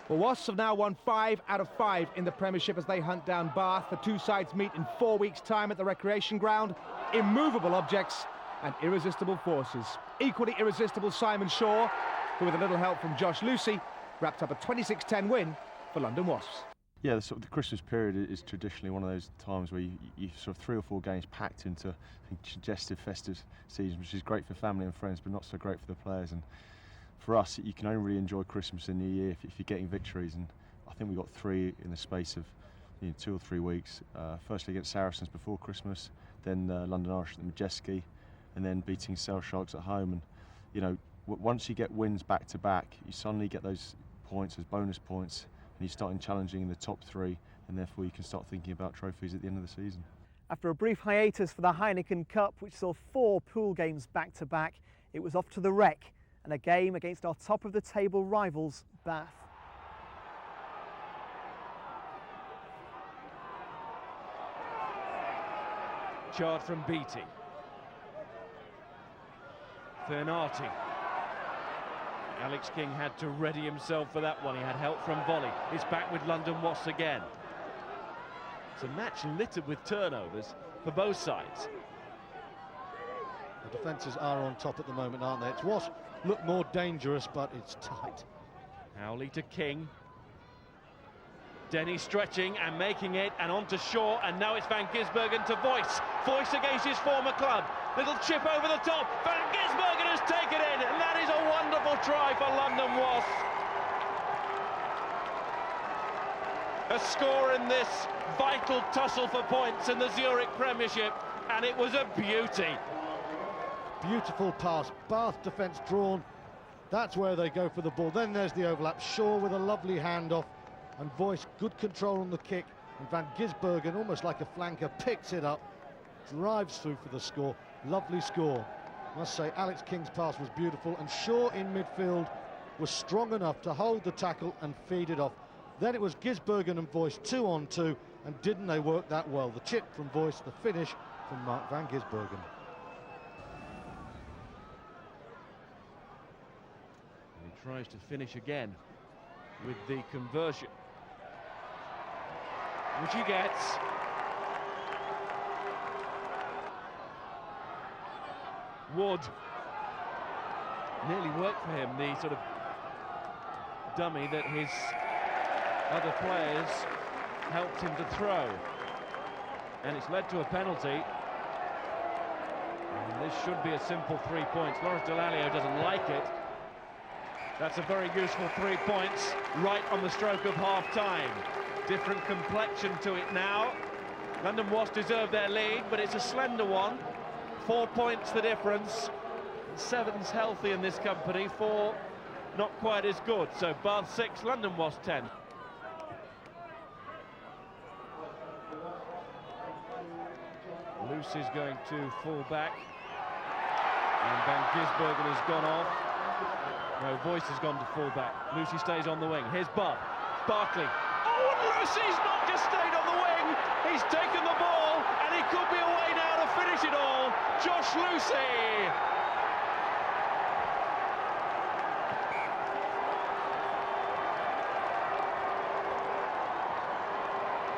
Well, Wasps have now won 5 out of 5 in the Premiership as they hunt down Bath. The two sides meet in 4 weeks' time at the recreation ground. Immovable objects and irresistible forces. Equally irresistible Simon Shaw, who with a little help from Josh Lucy, wrapped up a 26-10 win for London Wasps. Yeah, the Christmas period is traditionally one of those times where you sort of 3 or 4 games packed into congested, festive season, which is great for family and friends, but not so great for the players. And for us, you can only really enjoy Christmas and New Year if you're getting victories, and I think we got 3 in the space of 2 or 3 weeks. Firstly against Saracens before Christmas, then London Irish at the Majeski, and then beating Sale Sharks at home. And once you get wins back to back, you suddenly get those points as bonus points, and you start challenging in the top 3, and therefore you can start thinking about trophies at the end of the season. After a brief hiatus for the Heineken Cup, which saw 4 pool games back to back, it was off to the Rec and a game against our top of the table rivals, Bath. Charge from Beattie. Fernati. Alex King had to ready himself for that one. He had help from volley. It's back with London Wasps again. It's a match littered with turnovers for both sides. The defences are on top at the moment, aren't they? It's Wasps look more dangerous, but it's tight. Howley to King. Denny stretching and making it, and on to Shaw, and now it's Van Gisbergen to Voice. Voice against his former club. Little chip over the top. Van Gisbergen has taken it, and that is a wonderful try for London Wasps. A score in this vital tussle for points in the Zurich Premiership, and it was a beauty. Beautiful pass. Bath defence drawn. That's where they go for the ball. Then there's the overlap. Shaw with a lovely handoff, and Voice good control on the kick. And Van Gisbergen, almost like a flanker, picks it up, drives through for the score. Lovely score. I must say, Alex King's pass was beautiful, and Shaw in midfield was strong enough to hold the tackle and feed it off. Then it was Gisbergen and Voice 2-on-2, and didn't they work that well? The chip from Voice, the finish from Mark Van Gisbergen. He tries to finish again with the conversion, which he gets. Wood. Nearly worked for him, the sort of dummy that his other players helped him to throw. And it's led to a penalty. And this should be a simple 3 points. Lawrence Delalio doesn't like it. That's a very useful 3 points right on the stroke of half-time. Different complexion to it now. London Wasps deserve their lead, but it's a slender one. 4 points the difference. 7's healthy in this company, 4 not quite as good. So Bath 6, London Wasps 10. Lucy's going to fall back. And Van Gisbergen has gone off. No, Voice has gone to full back. Lucy stays on the wing. Here's Barkley. Oh, and Lucy's not just stayed on the wing. He's taken the ball, and he could be away now to finish it all. Josh Lucy.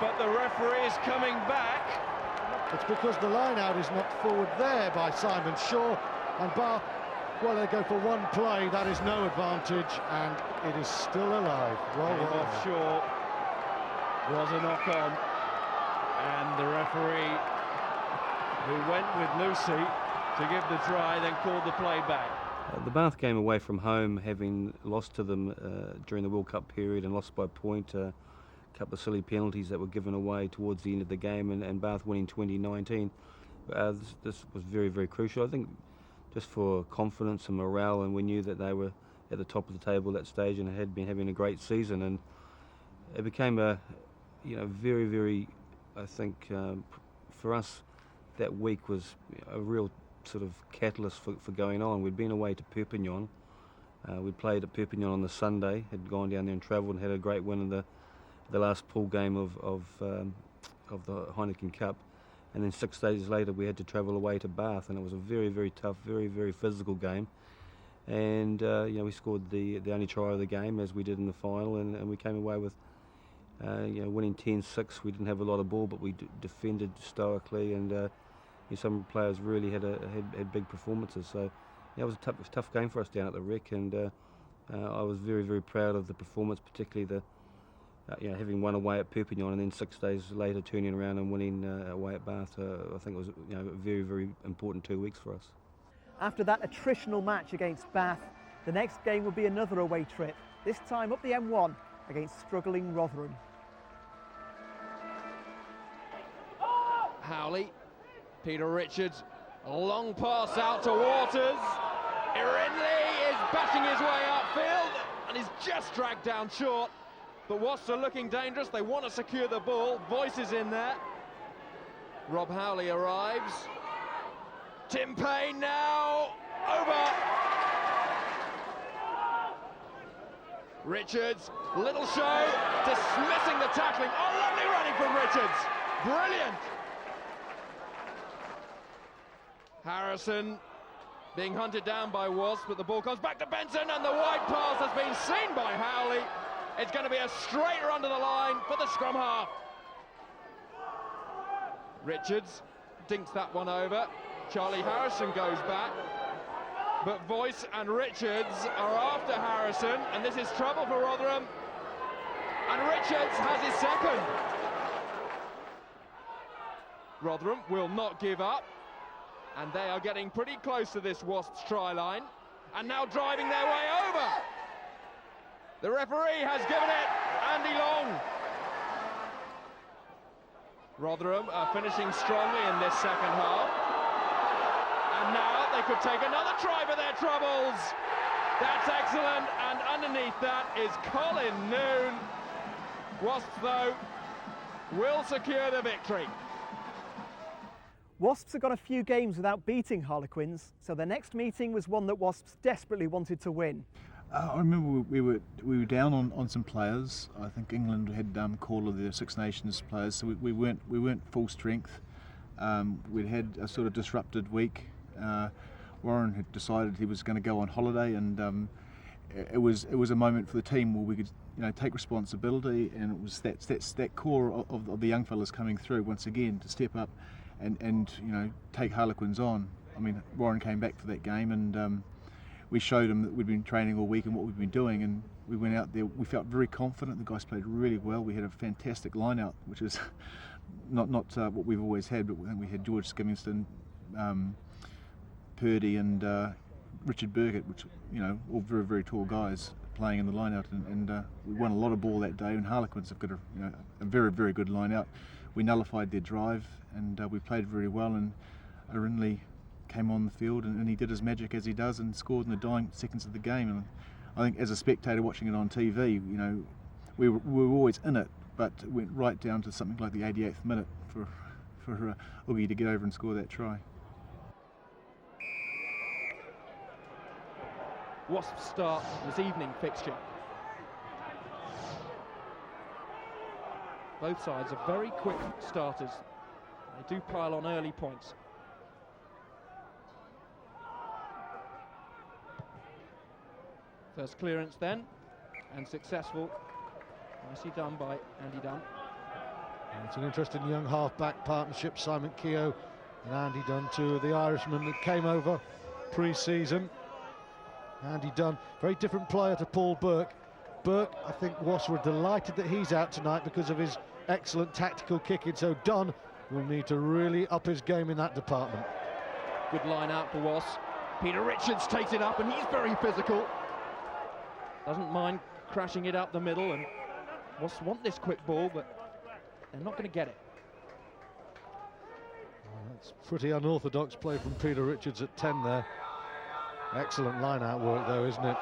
But the referee is coming back. It's because the line out is knocked forward there by Simon Shaw, and Bath, well, they go for one play, that is no advantage, and it is still alive. Well, off Shaw was a knock-on, and the referee, who went with Lucy to give the try, then called the play back. The Bath game away from home, having lost to them during the World Cup period and lost by a point, a couple of silly penalties that were given away towards the end of the game, and Bath winning 2019, this was very, very crucial. I think just for confidence and morale, and we knew that they were at the top of the table at that stage and had been having a great season, and it became a very, very, I think for us that week was a real sort of catalyst for going on. We'd been away to Perpignan, we'd played at Perpignan on the Sunday, had gone down there and travelled and had a great win in the last pool game of the Heineken Cup. And then 6 days later we had to travel away to Bath, and it was a very, very tough, very, very physical game. And we scored the only try of the game, as we did in the final, and we came away with winning 10-6. We didn't have a lot of ball, but we defended stoically, and some players really had big performances. So it was a tough game for us down at the Rec, and I was very, very proud of the performance, particularly having won away at Perpignan and then 6 days later turning around and winning away at Bath. I think it was a very, very important 2 weeks for us. After that attritional match against Bath, the next game will be another away trip, this time up the M1 against struggling Rotherham. Howley, Peter Richards, a long pass out to Waters. Erinley is bashing his way upfield and is just dragged down short. But Wasps are looking dangerous. They want to secure the ball. Voice is in there. Rob Howley arrives. Tim Payne now over. Richards, little show, dismissing the tackling. Oh, lovely running from Richards. Brilliant. Harrison being hunted down by Wasps, but the ball comes back to Benson, and the wide pass has been seen by Howley. It's going to be a straight run to the line for the scrum half. Richards dinks that one over. Charlie Harrison goes back, but Voice and Richards are after Harrison, and this is trouble for Rotherham. And Richards has his second. Rotherham will not give up, and they are getting pretty close to this Wasps try line, and now driving their way over. The referee has given it Andy Long. Rotherham are finishing strongly in this second half, and now they could take another try for their troubles. That's excellent, and underneath that is Colin Noon. Wasps, though, will secure the victory. Wasps have got a few games without beating Harlequins, so their next meeting was one that Wasps desperately wanted to win. I remember we were down on some players. I think England had call of their Six Nations players, so we weren't full strength. We'd had a sort of disrupted week. Warren had decided he was going to go on holiday, and it was a moment for the team where we could take responsibility, and it was that core of the young fellas coming through once again to step up and take Harlequins on. I mean, Warren came back for that game, and we showed them that we'd been training all week and what we'd been doing, and we went out there, we felt very confident. The guys played really well. We had a fantastic line-out, which is not what we've always had, but we had George Skimmingston, Purdy and Richard Burgett, which, all very, very tall guys playing in the line-out, and we won a lot of ball that day, and Harlequins have got a very, very good line-out. We nullified their drive, and we played very well, and Erinley came on the field and he did his magic as he does and scored in the dying seconds of the game. And I think as a spectator watching it on TV, we were always in it, but it went right down to something like the 88th minute for Oogie to get over and score that try. Wasps start this evening fixture. Both sides are very quick starters. They do pile on early points. First clearance then, and successful. Nicely done by Andy Dunn. It's an interesting young half-back partnership, Simon Keogh and Andy Dunn, two of the Irishmen that came over pre-season. Andy Dunn, very different player to Paul Burke. Burke, I think Wasps were delighted that he's out tonight because of his excellent tactical kicking, so Dunn will need to really up his game in that department. Good line out for Wasps. Peter Richards takes it up, and he's very physical. Doesn't mind crashing it up the middle, and Wasps want this quick ball, but they're not going to get it. That's pretty unorthodox play from Peter Richards at 10 there. Excellent line-out work, though, isn't it?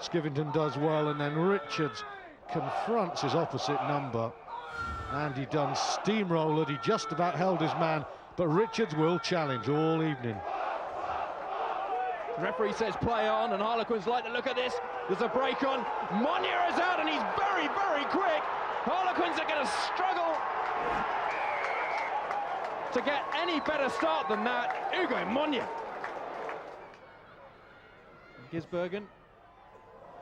Skivington does well, and then Richards confronts his opposite number. Andy Dunn steamrolled. He just about held his man, but Richards will challenge all evening. The referee says play on, and Harlequins like the look at this. There's a break on. Monnier is out, and he's very, very quick. Harlequins are going to struggle to get any better start than that. Ugo Monnier. Gisbergen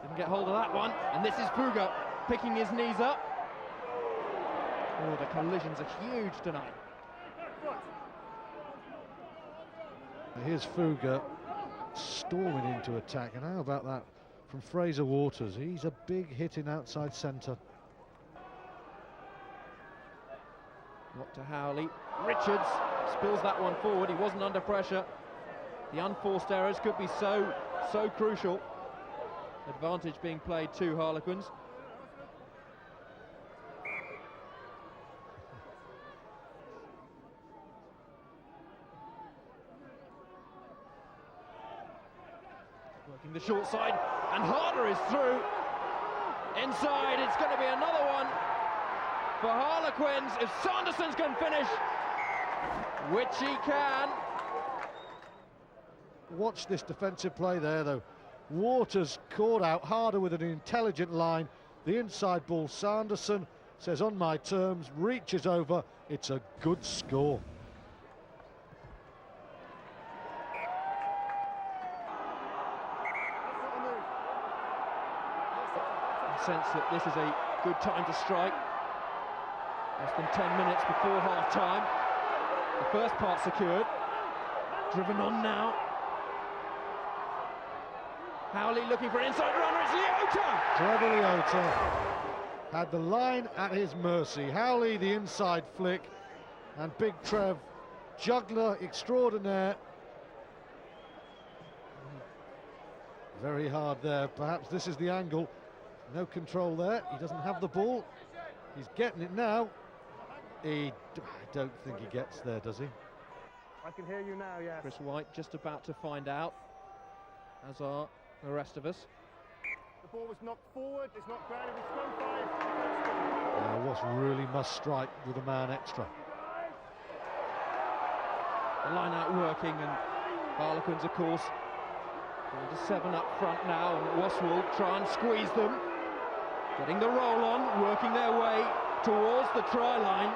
didn't get hold of that one, and this is Fuga picking his knees up. Oh, the collisions are huge tonight. Here's Fuga storming into attack, and how about that from Fraser Waters? He's a big hitting outside centre. Not to Howley. Richards spills that one forward. He wasn't under pressure. The unforced errors could be so crucial. Advantage being played to Harlequins. the short side, and Harder is through. Inside, it's going to be another one for Harlequins. If Sanderson can finish, which he can. Watch this defensive play there, though. Waters caught out. Harder with an intelligent line. The inside ball, Sanderson says on my terms, reaches over. It's a good score. I sense that this is a good time to strike. Less than 10 minutes before half-time. The first part secured. Driven on now. Howley looking for an inside runner. It's Leota! Trevor Leota had the line at his mercy. Howley the inside flick, and Big Trev, juggler extraordinaire. Very hard there. Perhaps this is the angle. No control there. He doesn't have the ball. He's getting it now. I don't think he gets there, does he? I can hear you now, yes. Chris White just about to find out, as are the rest of us. The ball was knocked forward, it's not grounded, it's thrown 5. Wasp really must strike with a man extra. The line out working, and Harlequins, of course, going to 7 up front now, and Wasps will try and squeeze them. Getting the roll on, working their way towards the try line.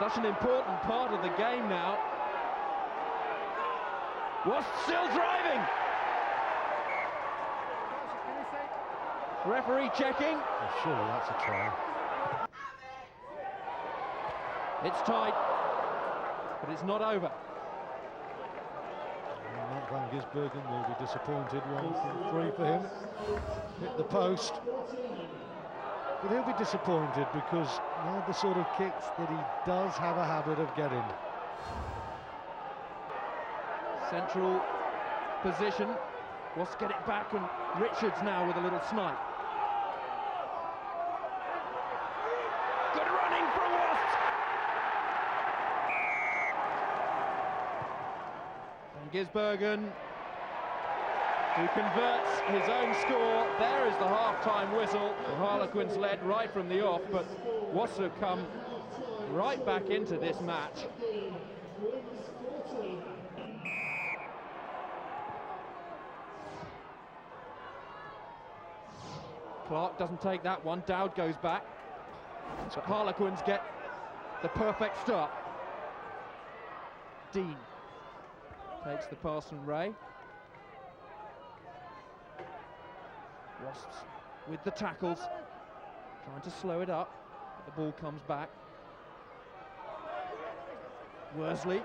Such an important part of the game now. Wasps still driving. Referee checking. Well, surely that's a try. It's tight, but it's not over. Mark van Gisbergen will be disappointed. 1 from 3 for him. Hit the post. But he'll be disappointed because they're the sort of kicks that he does have a habit of getting. Central position. Wasps get it back, and Richards now with a little snipe. Good running from Wasps. And Gisbergen, who converts his own score. There is the half-time whistle. The Harlequins led right from the off, but Wasps have come right back into this match. Clark doesn't take that one. Dowd goes back. But Harlequins get the perfect start. Dean takes the pass from Ray. Wasps with the tackles, trying to slow it up. The ball comes back. Worsley.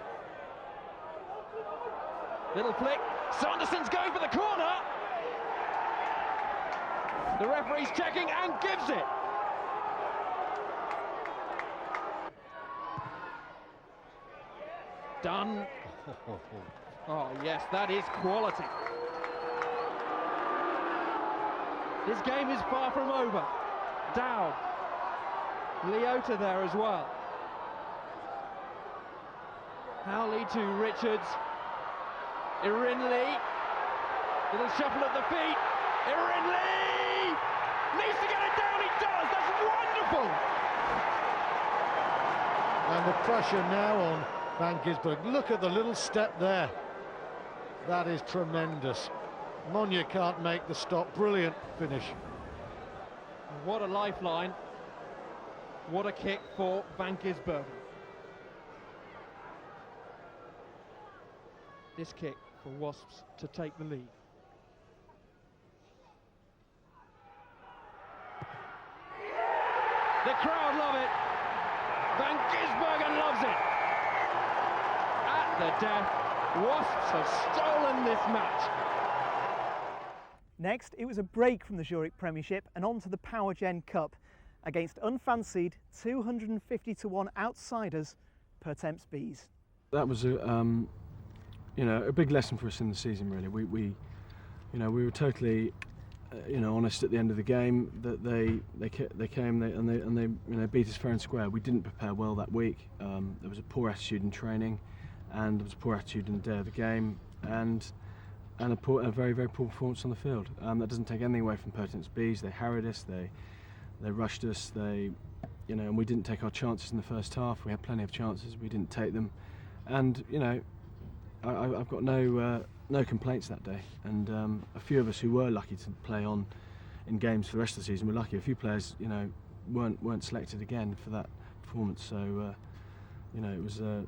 Little flick. Sanderson's going for the corner. The referee's checking and gives it. Done. Oh yes, that is quality. This game is far from over. Dowd. Leota there as well. Howley to Richards. Irinley. Little shuffle at the feet. Irinley! Needs to get it down, he does! That's wonderful! And the pressure now on Van Gisbergen. Look at the little step there. That is tremendous. Monye can't make the stop. Brilliant finish. What a lifeline. What a kick for Van Gisbergen. This kick for Wasps to take the lead. The crowd love it. Van Gisbergen loves it. At the death, Wasps have stolen this match. Next, it was a break from the Zurich Premiership and on to the Power Gen Cup against unfancied 250-1 outsiders Pertemps Bees. That was a big lesson for us in the season. Really, we were totally honest at the end of the game that they came and they beat us fair and square. We didn't prepare well that week. There was a poor attitude in training, and there was a poor attitude in the day of the game, and and a very, very poor performance on the field. That doesn't take anything away from Pertinence Bees. They harried us, they rushed us, and we didn't take our chances in the first half. We had plenty of chances, we didn't take them, and I've got no complaints that day. And a few of us who were lucky to play on in games for the rest of the season were lucky. A few players, weren't selected again for that performance. So, it was a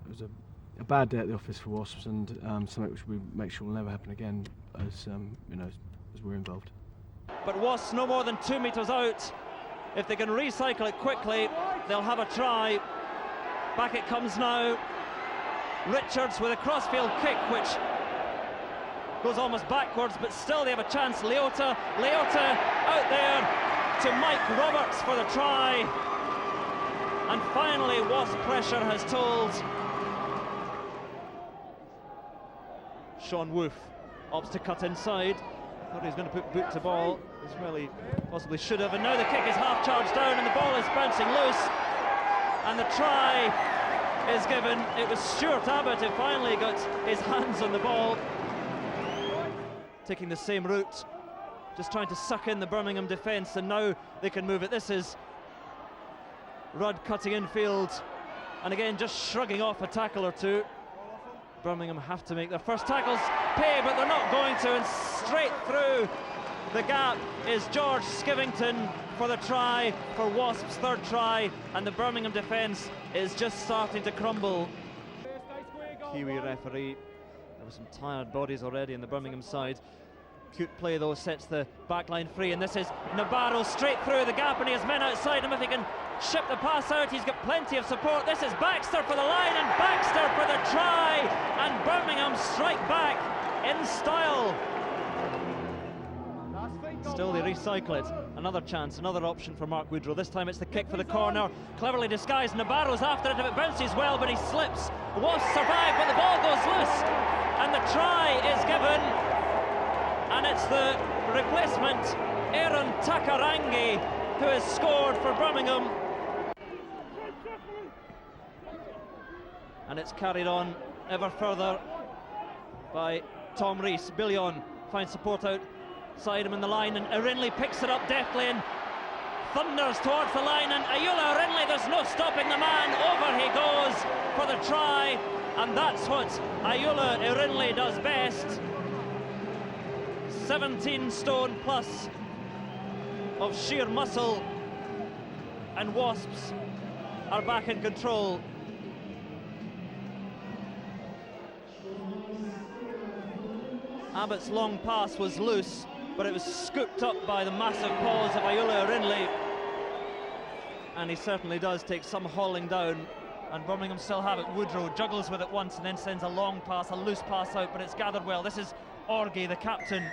bad day at the office for Wasps, and something which we make sure will never happen again as we're involved. But Wasps no more than 2 metres out. If they can recycle it quickly, they'll have a try. Back it comes now. Richards with a crossfield kick, which goes almost backwards, but still they have a chance. Leota out there to Mike Roberts for the try. And finally, Wasp pressure has told. Sean Wolf opts to cut inside. Thought he was going to put boot to ball, as well he possibly should have. And now the kick is half charged down and the ball is bouncing loose. And the try is given. It was Stuart Abbott who finally got his hands on the ball. Taking the same route, just trying to suck in the Birmingham defence, and now they can move it. This is Rudd cutting infield, and again just shrugging off a tackle or two. Birmingham have to make their first tackles pay, but they're not going to, and straight through the gap is George Skivington for the try, for Wasps' third try, and the Birmingham defence is just starting to crumble. Kiwi referee, there were some tired bodies already in the Birmingham side. Cute play though, sets the backline free, and this is Nabarro straight through the gap, and he has men outside him. If he can ship the pass out, he's got plenty of support. This is Baxter for the line, and Baxter for the try, and Birmingham strike back in style. Still they recycle it. Another chance, another option for Mark Woodrow. This time it's the kick for the corner, cleverly disguised. Nabarro's after it. If it bounces well, but he slips. Wasps survive, but the ball goes loose, and the try is given. And it's the replacement, Aaron Takarangi, who has scored for Birmingham. And it's carried on ever further by Tom Rees. Billion finds support outside him in the line, and Irinley picks it up deftly and thunders towards the line, and Ayula Irinley, there's no stopping the man. Over he goes for the try, and that's what Ayula Irinley does best. 17 stone plus of sheer muscle, and Wasps are back in control. Abbott's long pass was loose, but it was scooped up by the massive paws of Ayula Irinley, and he certainly does take some hauling down, and Birmingham still have it. Woodrow juggles with it once and then sends a long pass, a loose pass out, but it's gathered well. This is Orgie, the captain,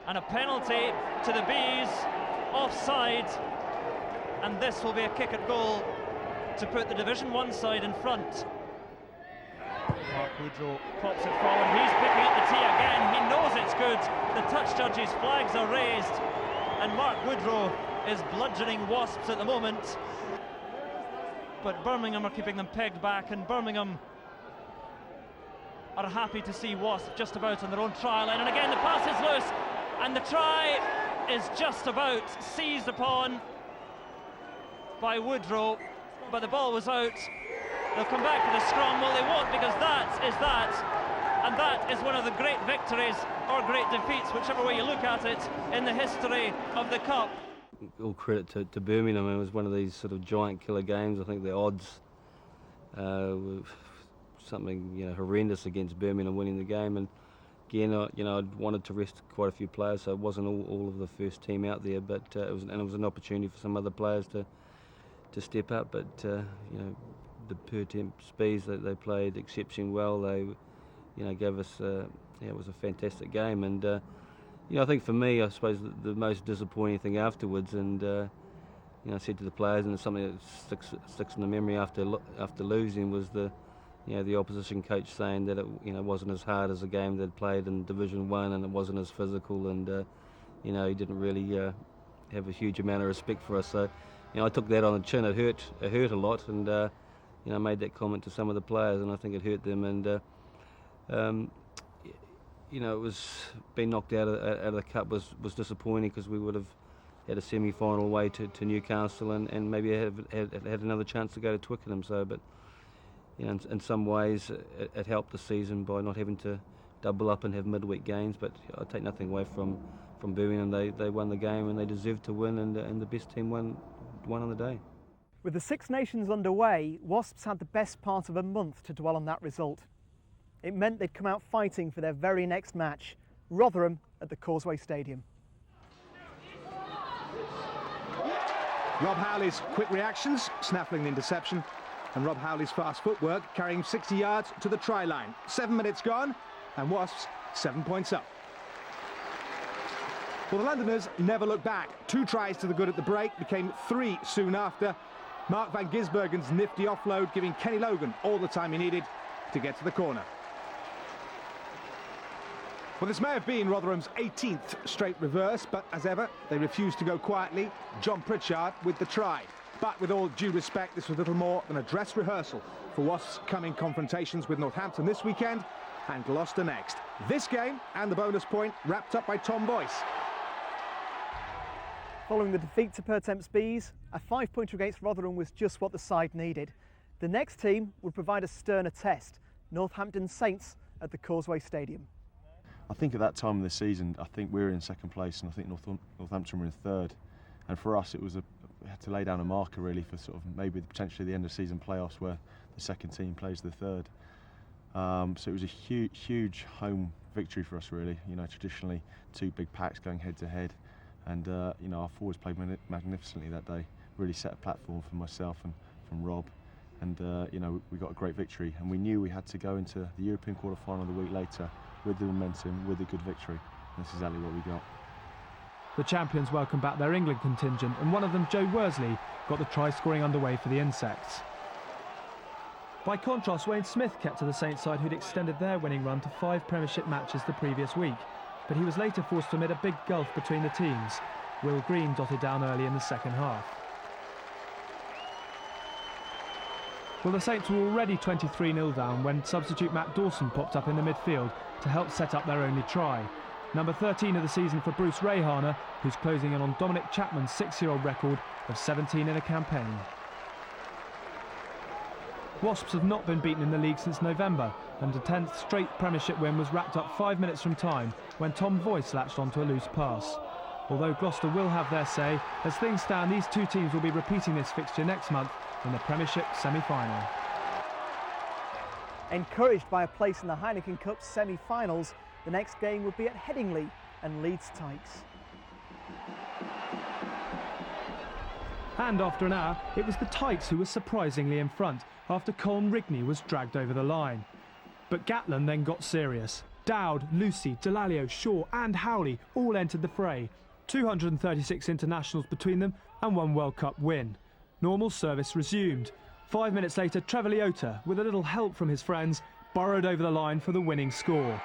and a penalty to the Bees, offside, and this will be a kick at goal to put the Division 1 side in front. Mark Woodrow pops it forward, he's picking up the tee again, he knows it's good. The touch judges' flags are raised, and Mark Woodrow is bludgeoning Wasps at the moment, but Birmingham are keeping them pegged back, and Birmingham are happy to see Wasps just about on their own try line. And again the pass is loose, and the try is just about seized upon by Woodrow, but the ball was out. They'll come back to the scrum. Well, they won't, because that is that, and that is one of the great victories or great defeats, whichever way you look at it, in the history of the Cup. All credit to Birmingham. It was one of these sort of giant killer games. I think the odds were something horrendous against Birmingham winning the game, and again, I'd wanted to rest quite a few players, so it wasn't all of the first team out there, but it was an opportunity for some other players to step up. But the Pertemps Bees, they played exceptionally well. They gave us it was a fantastic game, and I think for me, I suppose the most disappointing thing afterwards, and I said to the players, and it's something that sticks in the memory after losing, was the opposition coach saying that it wasn't as hard as a game they'd played in Division 1, and it wasn't as physical, and he didn't really have a huge amount of respect for us. So I took that on the chin. It hurt a lot, and I made that comment to some of the players, and I think it hurt them. And you know, it was being knocked out of the cup was disappointing, because we would have had a semi-final away to Newcastle and maybe had another chance to go to Twickenham. So, but you know, in some ways it helped the season by not having to double up and have midweek games. But I take nothing away from Birmingham. They won the game and they deserved to win, and the best team won on the day. With the Six Nations underway, Wasps had the best part of a month to dwell on that result. It meant they'd come out fighting for their very next match, Rotherham at the Causeway Stadium. Rob Howley's quick reactions, snaffling the interception, and Rob Howley's fast footwork carrying 60 yards to the try line. 7 minutes gone, and Wasps 7 points up. Well, the Londoners never looked back. 2 tries to the good at the break, became 3 soon after. Mark van Gisbergen's nifty offload giving Kenny Logan all the time he needed to get to the corner. Well, this may have been Rotherham's 18th straight reverse, but as ever, they refused to go quietly. John Pritchard with the try. But with all due respect, this was little more than a dress rehearsal for Wasps' coming confrontations with Northampton this weekend and Gloucester next. This game and the bonus point wrapped up by Tom Boyce. Following the defeat to Pertemps Bees, a 5-pointer against Rotherham was just what the side needed. The next team would provide a sterner test, Northampton Saints at the Causeway Stadium. I think at that time of the season, I think we were in second place, and I think Northampton were in third. And for us, it was we had to lay down a marker really for sort of maybe potentially the end of season playoffs, where the second team plays the third. So it was a huge home victory for us really. You know, traditionally 2 big packs going head to head, and you know, our forwards played magnificently that day. Really set a platform for myself and from Rob, and you know, we got a great victory, and we knew we had to go into the European quarter-final the week later with the momentum, with a good victory. And that's exactly what we got. The champions welcomed back their England contingent, and one of them, Joe Worsley, got the try-scoring underway for the Insects. By contrast, Wayne Smith kept to the Saints side, who'd extended their winning run to 5 Premiership matches the previous week, but he was later forced to admit a big gulf between the teams. Will Green dotted down early in the second half. Well, the Saints were already 23-0 down when substitute Matt Dawson popped up in the midfield to help set up their only try. Number 13 of the season for Bruce Rayharner, who's closing in on Dominic Chapman's 6-year-old record of 17 in a campaign. Wasps have not been beaten in the league since November, and a 10th straight Premiership win was wrapped up 5 minutes from time when Tom Boyce latched onto a loose pass. Although Gloucester will have their say, as things stand, these 2 teams will be repeating this fixture next month in the Premiership semi-final. Encouraged by a place in the Heineken Cup semi-finals, the next game will be at Headingley and Leeds Tykes. And after an hour, it was the Tykes who were surprisingly in front after Colm Rigney was dragged over the line. But Gatland then got serious. Dowd, Lucy, Delalio, Shaw and Howley all entered the fray. 236 internationals between them and 1 World Cup win. Normal service resumed. 5 minutes later, Trevor Leota, with a little help from his friends, burrowed over the line for the winning score.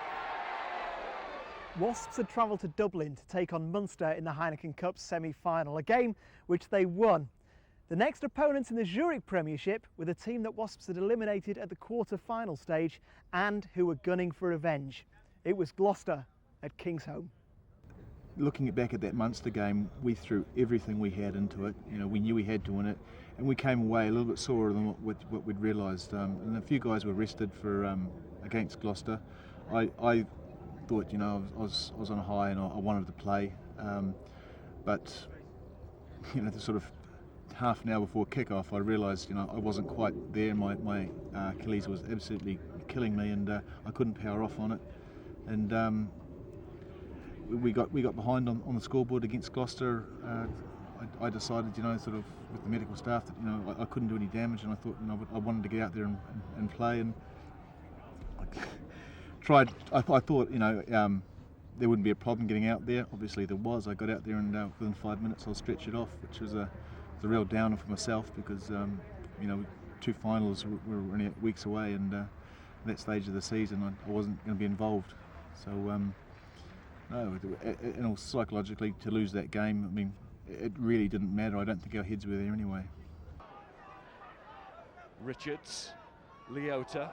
Wasps had travelled to Dublin to take on Munster in the Heineken Cup semi-final, a game which they won. The next opponents in the Zurich Premiership were the team that Wasps had eliminated at the quarter-final stage and who were gunning for revenge. It was Gloucester at Kingsholm. Looking back at that Munster game, we threw everything we had into it. You know, we knew we had to win it, and we came away a little bit sorer than what we'd realised. And a few guys were rested for against Gloucester. I thought, you know, I was on a high and I wanted to play, but you know, the sort of half an hour before kick-off, I realised, you know, I wasn't quite there. My Achilles was absolutely killing me, and I couldn't power off on it. And we got behind on the scoreboard against Gloucester. I decided, you know, sort of with the medical staff that, you know, I couldn't do any damage, and I thought, you know, I wanted to get out there and play, and I thought, you know, there wouldn't be a problem getting out there. Obviously there was. I got out there and within 5 minutes I was stretched it off, which was a real downer for myself because, you know, 2 finals were only weeks away, and at that stage of the season I wasn't going to be involved. So, no, and also psychologically to lose that game, I mean, it really didn't matter. I don't think our heads were there anyway. Richards, Leota,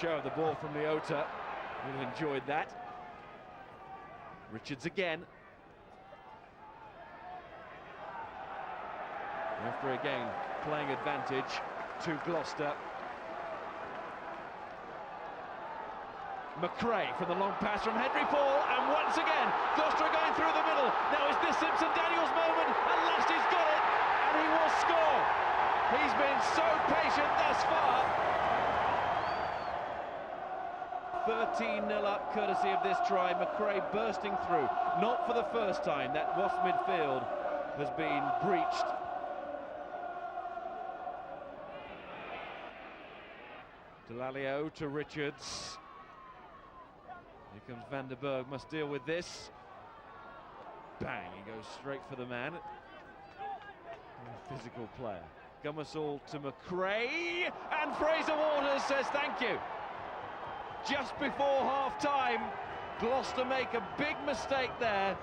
show of the ball from Leota, We'll enjoyed that. Richards again. Referee again playing advantage to Gloucester. McRae from the long pass from Henry Paul, and once again Gloucester are going through the middle. Now is this Simpson-Daniels' moment? At last he's got it, and he will score. He's been so patient thus far. 13-0 up courtesy of this try. McRae bursting through, not for the first time. That Wasp midfield has been breached. Delalio to Richards. Here comes Van der Berg, must deal with this. Bang, he goes straight for the man. A physical player. Gummersall to McRae, and Fraser Waters says thank you. Just before half-time, Gloucester make a big mistake there,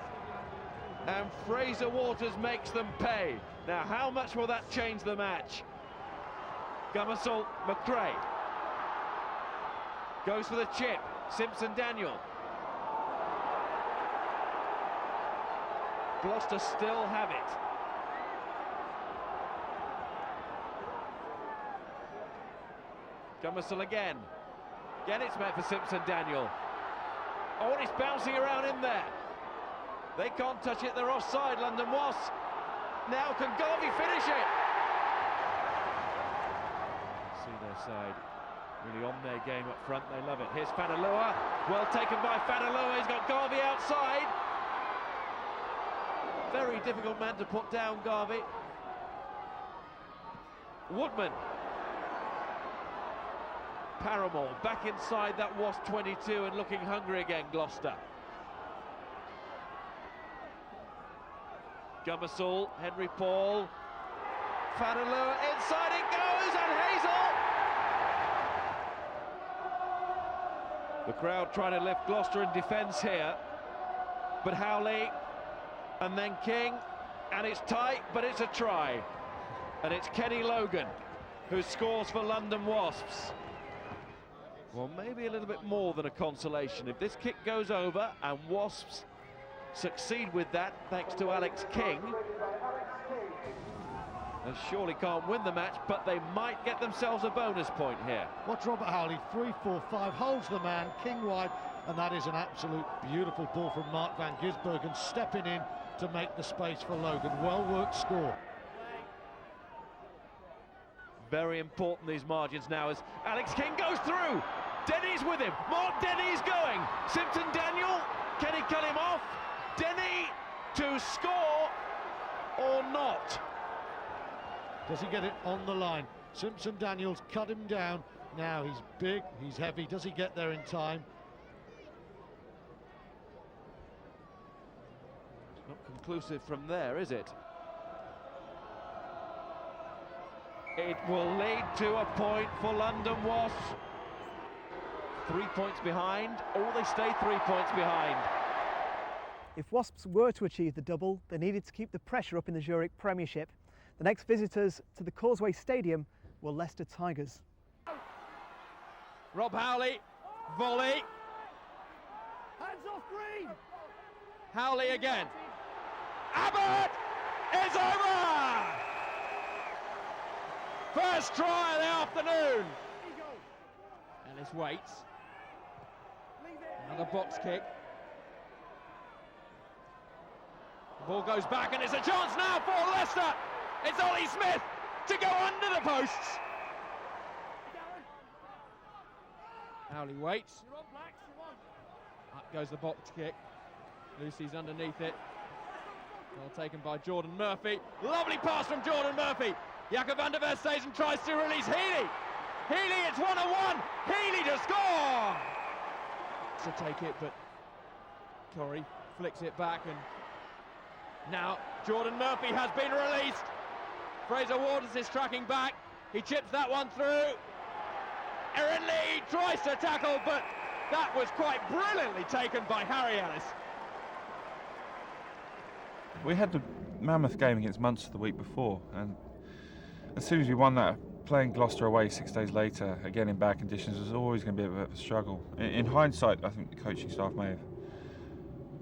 and Fraser Waters makes them pay. Now, how much will that change the match? Gummersall, McRae. Goes for the chip, Simpson-Daniel. Gloucester still have it. Gummersall again. Again it's meant for Simpson-Daniel. Oh, and it's bouncing around in there. They can't touch it, they're offside, London Wasps. Now can Garvey finish it? See their side really on their game up front, they love it. Here's Fanalua, well taken by Fanalua, he's got Garvey outside. Very difficult man to put down, Garvey. Woodman. Paramore back inside that Wasp 22 and looking hungry again, Gloucester. Gummersall, Henry Paul. Fanalua, inside it goes, and Hazel! The crowd trying to lift Gloucester in defence here. But Howley, and then King, and it's tight, but it's a try. And it's Kenny Logan who scores for London Wasps. Well, maybe a little bit more than a consolation. If this kick goes over and Wasps succeed with that, thanks to Alex King, they surely can't win the match, but they might get themselves a bonus point here. Watch Robert Howley, 3-4-5, holds the man, King wide, and that is an absolute beautiful ball from Mark van Gisbergen, stepping in to make the space for Logan. Well-worked score. Very important, these margins now, as Alex King goes through. Denny's with him. Mark Denny's going. Simpson-Daniel, can he cut him off? Denny to score or not? Does he get it on the line? Simpson-Daniels cut him down. Now he's big, he's heavy. Does he get there in time? It's not conclusive from there, is it? It will lead to a point for London Wasps. 3 points behind, or they stay 3 points behind. If Wasps were to achieve the double, they needed to keep the pressure up in the Zurich Premiership. The next visitors to the Causeway Stadium were Leicester Tigers. Rob Howley, volley. Hands off Green! Howley again. Abbott is over! First try of the afternoon. Ellis waits. Another box kick. The ball goes back and it's a chance now for Leicester. It's Ollie Smith to go under the posts. Howley waits. Up goes the box kick. Lucy's underneath it. Well taken by Jordan Murphy. Lovely pass from Jordan Murphy. Jakob van der Verstegen tries to release Healy. Healy, it's 1-on-1. Healy to score. To take it, but Corey flicks it back, and now Jordan Murphy has been released. Fraser Waters is tracking back. He chips that one through. Erin Lee tries to tackle, but that was quite brilliantly taken by Harry Ellis. We had the mammoth game against Munster the week before, and as soon as we won that playing Gloucester away 6 days later, again in bad conditions, was always going to be a bit of a struggle. In hindsight, I think the coaching staff may have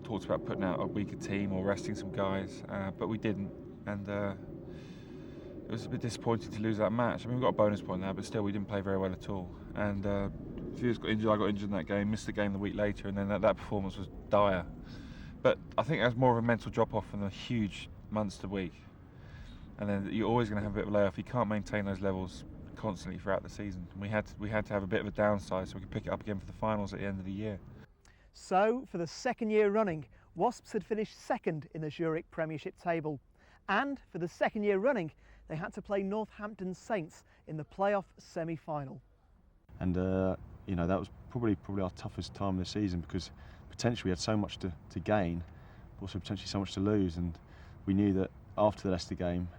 talked about putting out a weaker team or resting some guys, but we didn't, and it was a bit disappointing to lose that match. I mean, we got a bonus point there, but still we didn't play very well at all. And Viewers got injured, I got injured in that game, missed the game the week later, and then that performance was dire. But I think that's more of a mental drop-off than a huge Munster week. And then you're always going to have a bit of a layoff. You can't maintain those levels constantly throughout the season. We had to have a bit of a downside so we could pick it up again for the finals at the end of the year. So, for the second year running, Wasps had finished second in the Zurich Premiership table. And for the second year running, they had to play Northampton Saints in the playoff semi-final. And you know, that was probably our toughest time of the season, because potentially we had so much to gain, but also potentially so much to lose. And we knew that after the Leicester game,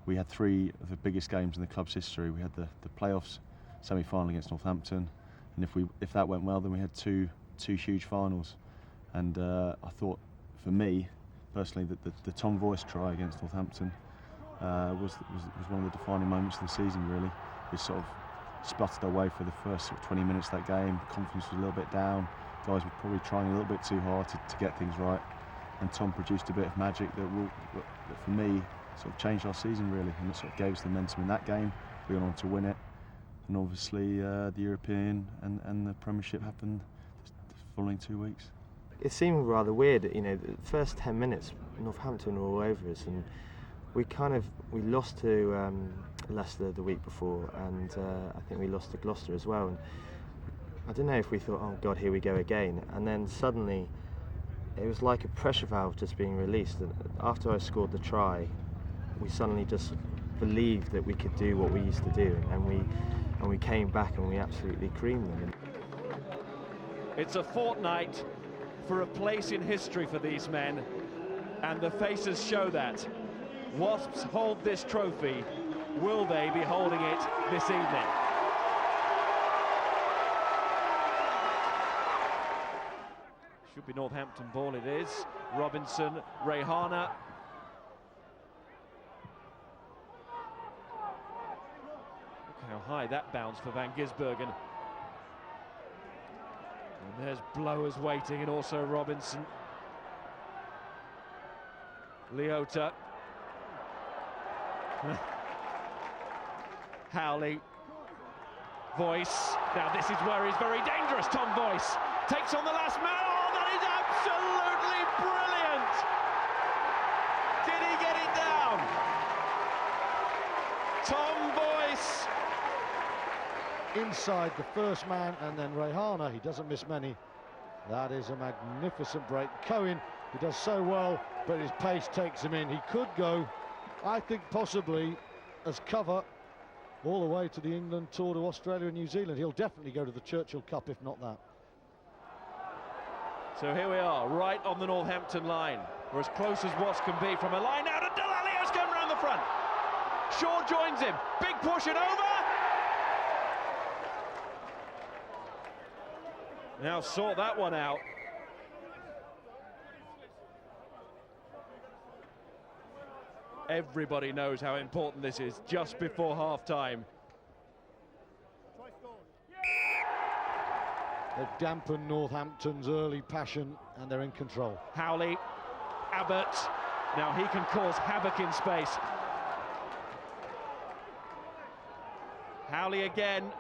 we had three of the biggest games in the club's history. We had the playoffs semi-final against Northampton, and if that went well, then we had two huge finals. And I thought, for me personally, that the Tom Voice try against Northampton was one of the defining moments of the season. Really, we sort of sputtered our way for the first sort of 20 minutes of that game. Confidence was a little bit down. Guys were probably trying a little bit too hard to get things right, and Tom produced a bit of magic that for me sort of changed our season really, and it sort of gave us the momentum in that game. We went on to win it, and obviously the European and the Premiership happened the following 2 weeks. It seemed rather weird, you know, the first 10 minutes Northampton were all over us, and we lost to Leicester the week before, and I think we lost to Gloucester as well. And I don't know if we thought, oh God, here we go again, and then suddenly it was like a pressure valve just being released. And after I scored the try, we suddenly just believed that we could do what we used to do, and we came back and we absolutely creamed them. It's a fortnight for a place in history for these men, and the faces show that. Wasps hold this trophy. Will they be holding it this evening? Should be Northampton ball, it is. Robinson, Rehana. Look how high that bounced for Van Gisbergen. And there's Blowers waiting, and also Robinson. Leota. Howley. Voice. Now this is where he's very dangerous. Tom Voice takes on the last man. Oh, that is absolutely brilliant! Did he get it down? Tom Voice. Inside the first man, and then Rehana, he doesn't miss many. That is a magnificent break. Cohen, he does so well, but his pace takes him in. He could go, I think, possibly as cover all the way to the England tour to Australia and New Zealand. He'll definitely go to the Churchill Cup, if not that. So here we are, right on the Northampton line. We're as close as Wasps can be from a line out, and Delalio's come round the front. Shaw joins him. Big push and over. Now sort that one out. Everybody knows how important this is just before half-time. They've dampened Northampton's early passion, and they're in control. Howley, Abbott, now he can cause havoc in space. Howley again.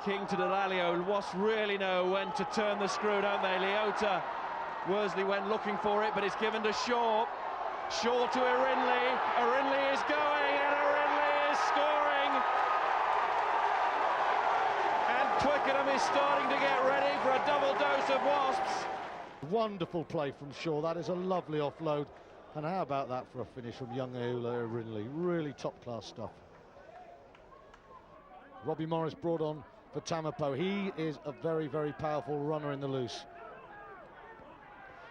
King to Delalio. Wasps really know when to turn the screw, don't they? Leota, Worsley went looking for it, but it's given to Shaw. Shaw to Irinley. Irinley is going, and Irinley is scoring. And Twickenham is starting to get ready for a double dose of Wasps. Wonderful play from Shaw. That is a lovely offload. And how about that for a finish from young Eula Irinley? Really top-class stuff. Robbie Morris brought on for Tamapo. He is a very, very powerful runner in the loose.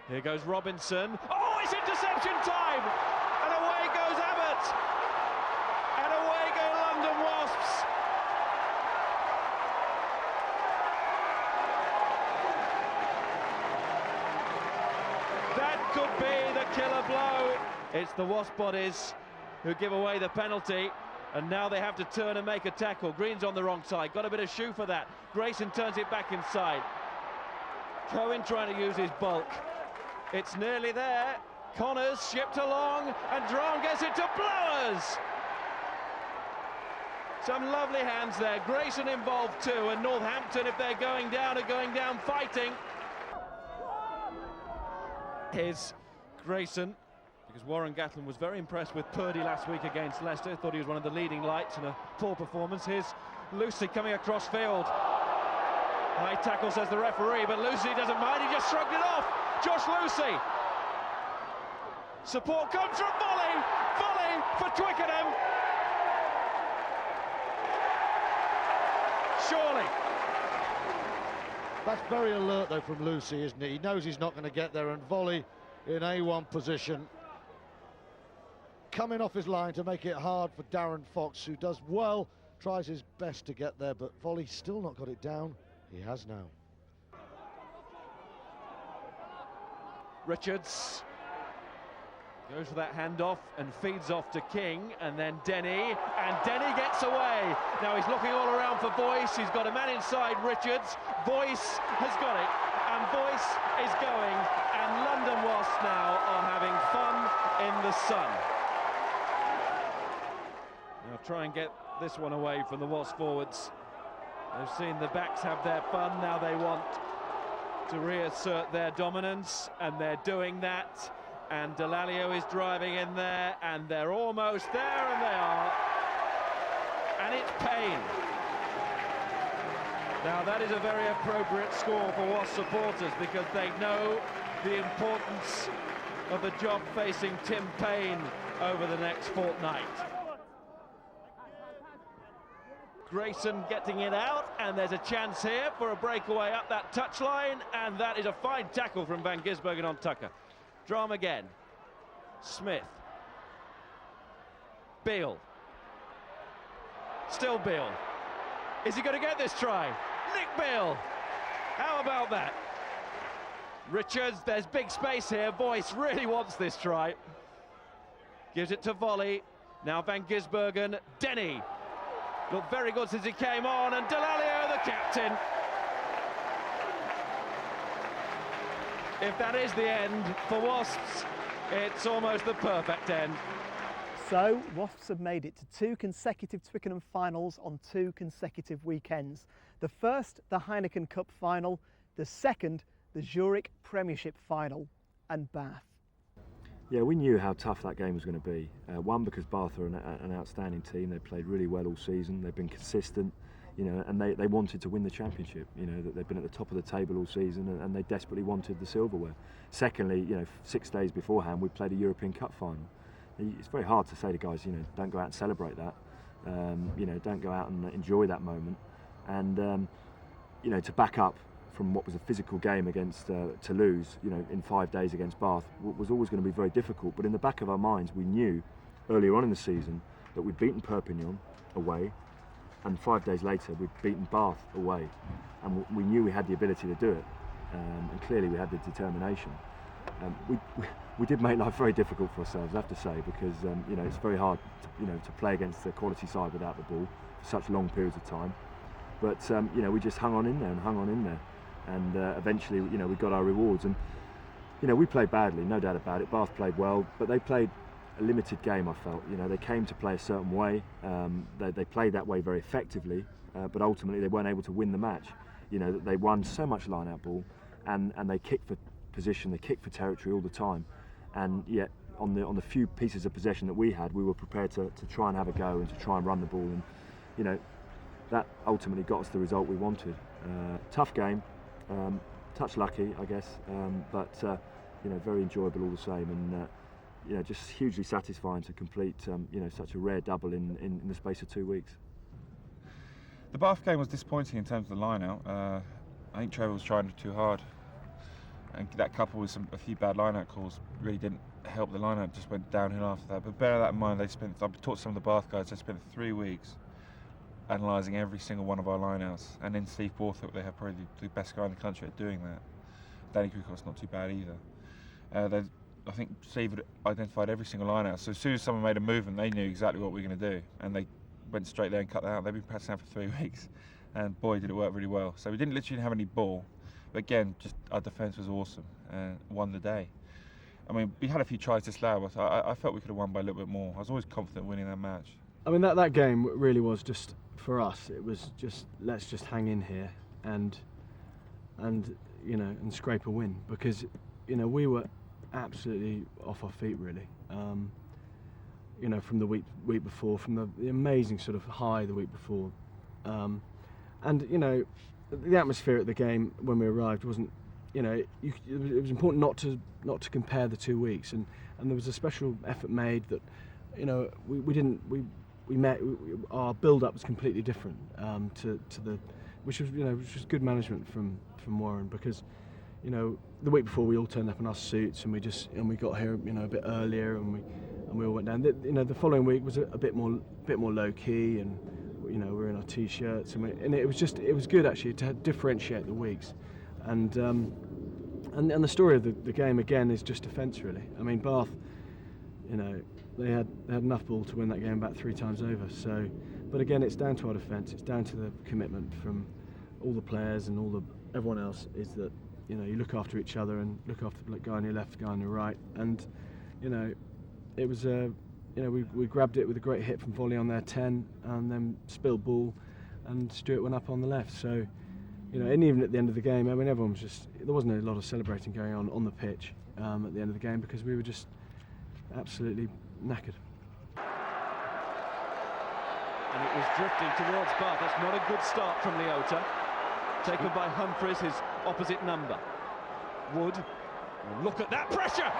Here goes Robinson. Oh, it's interception time! And away goes Abbott! And away go London Wasps! That could be the killer blow. It's the Wasp bodies who give away the penalty. And now they have to turn and make a tackle. Green's on the wrong side, got a bit of shoe for that. Grayson turns it back inside. Cohen trying to use his bulk. It's nearly there. Connors shipped along, and Drone gets it to Blowers. Some lovely hands there. Grayson involved too, and Northampton, if they're going down, are going down fighting. Here's Grayson, because Warren Gatland was very impressed with Purdy last week against Leicester. Thought he was one of the leading lights in a poor performance. Here's Lucy coming across field. High tackle, says the referee, but Lucy doesn't mind. He just shrugged it off. Josh Lucy. Support comes from volley. Volley for Twickenham. Surely. That's very alert though from Lucy, isn't it? He knows he's not going to get there, and volley in A1 position. Coming off his line to make it hard for Darren Fox, who does well, tries his best to get there, but volley still not got it down. He has now. Richards goes for that handoff and feeds off to King, and then Denny, and Denny gets away. Now he's looking all around for Voice. He's got a man inside Richards. Voice has got it, and Voice is going, and London Wasps now are having fun in the sun. Now try and get this one away from the Wasps forwards. They've seen the backs have their fun. Now they want to reassert their dominance, and they're doing that. And Delalio is driving in there, and they're almost there, and they are. And it's Payne. Now that is a very appropriate score for Wasps supporters, because they know the importance of the job facing Tim Payne over the next fortnight. Grayson getting it out, and there's a chance here for a breakaway up that touchline, and that is a fine tackle from Van Gisbergen on Tucker. Drum again. Smith. Beale. Still Beale. Is he going to get this try? Nick Beale. How about that? Richards, there's big space here. Voice really wants this try. Gives it to volley. Now Van Gisbergen. Denny. Looked very good since he came on, and Delalio, the captain. If that is the end for Wasps, it's almost the perfect end. So, Wasps have made it to 2 consecutive Twickenham finals on 2 consecutive weekends. The first, the Heineken Cup final, the second, the Zurich Premiership final, and Bath. Yeah, we knew how tough that game was going to be. One, because Bath are an outstanding team. They played really well all season. They've been consistent, you know, and they wanted to win the championship. You know, that they've been at the top of the table all season, and they desperately wanted the silverware. Secondly, you know, 6 days beforehand, we played a European Cup final. It's very hard to say to guys, you know, don't go out and celebrate that. You know, don't go out and enjoy that moment. And you know, to back up from what was a physical game against Toulouse, you know, in 5 days against Bath, was always going to be very difficult. But in the back of our minds, we knew earlier on in the season that we'd beaten Perpignan away, and 5 days later we'd beaten Bath away, and we knew we had the ability to do it, and clearly we had the determination. We did make life very difficult for ourselves, I have to say, because you know, it's very hard to play against a quality side without the ball for such long periods of time. But you know, we just hung on in there. And eventually, you know, we got our rewards. And you know, we played badly, no doubt about it. Bath played well, but they played a limited game. I felt, you know, they came to play a certain way. They played that way very effectively, but ultimately they weren't able to win the match. You know, they won so much line-out ball, and they kicked for position, they kicked for territory all the time. And yet, on the few pieces of possession that we had, we were prepared to try and have a go and to try and run the ball. And you know, that ultimately got us the result we wanted. Tough game. Touch lucky, I guess, but you know, very enjoyable all the same, and you know, just hugely satisfying to complete you know, such a rare double in the space of 2 weeks. The Bath game was disappointing in terms of the line-out. I think Trevor was trying too hard, and that coupled with a few bad line-out calls really didn't help the line-out. Just went downhill after that. But bear that in mind, I've talked to some of the Bath guys. They spent 3 weeks analysing every single one of our lineouts, and then Steve Borthwick, they have probably the best guy in the country at doing that. Danny Kukoff's not too bad either. I think Steve had identified every single lineout, so as soon as someone made a movement, they knew exactly what we were going to do, and they went straight there and cut that out. They've been practicing for 3 weeks, and boy, did it work really well. So we didn't literally have any ball, but again, just our defence was awesome and won the day. I mean, we had a few tries to slow us. I felt we could have won by a little bit more. I was always confident winning that match. I mean, that game really was just, for us, it was just, let's just hang in here and you know, and scrape a win, because, you know, we were absolutely off our feet, really. You know, from the week before, from the amazing sort of high the week before, and you know, the atmosphere at the game when we arrived wasn't, you know, it was important not to compare the 2 weeks, and there was a special effort made that, you know, our build-up was completely different to the, which was good management from Warren, because, you know, the week before we all turned up in our suits and we got here, you know, a bit earlier, and we all went down. You know, the following week was a bit more low key, and, you know, we were in our t-shirts, and it was good actually to differentiate the weeks, and the story of the game again is just defence, really. I mean, Bath, you know, they had enough ball to win that game about 3 times over. So, but again, it's down to our defence. It's down to the commitment from all the players and everyone else. Is that, you know, you look after each other and look after the guy on your left, the guy on your right, and, you know, it was you know, we grabbed it with a great hit from volley on their 10, and then spilled ball, and Stuart went up on the left. So, you know, and even at the end of the game, I mean, everyone was there wasn't a lot of celebrating going on the pitch at the end of the game, because we were just absolutely knackered. And it was drifting towards Bath. That's not a good start from Leota. Taken by Humphreys, his opposite number. Wood, look at that pressure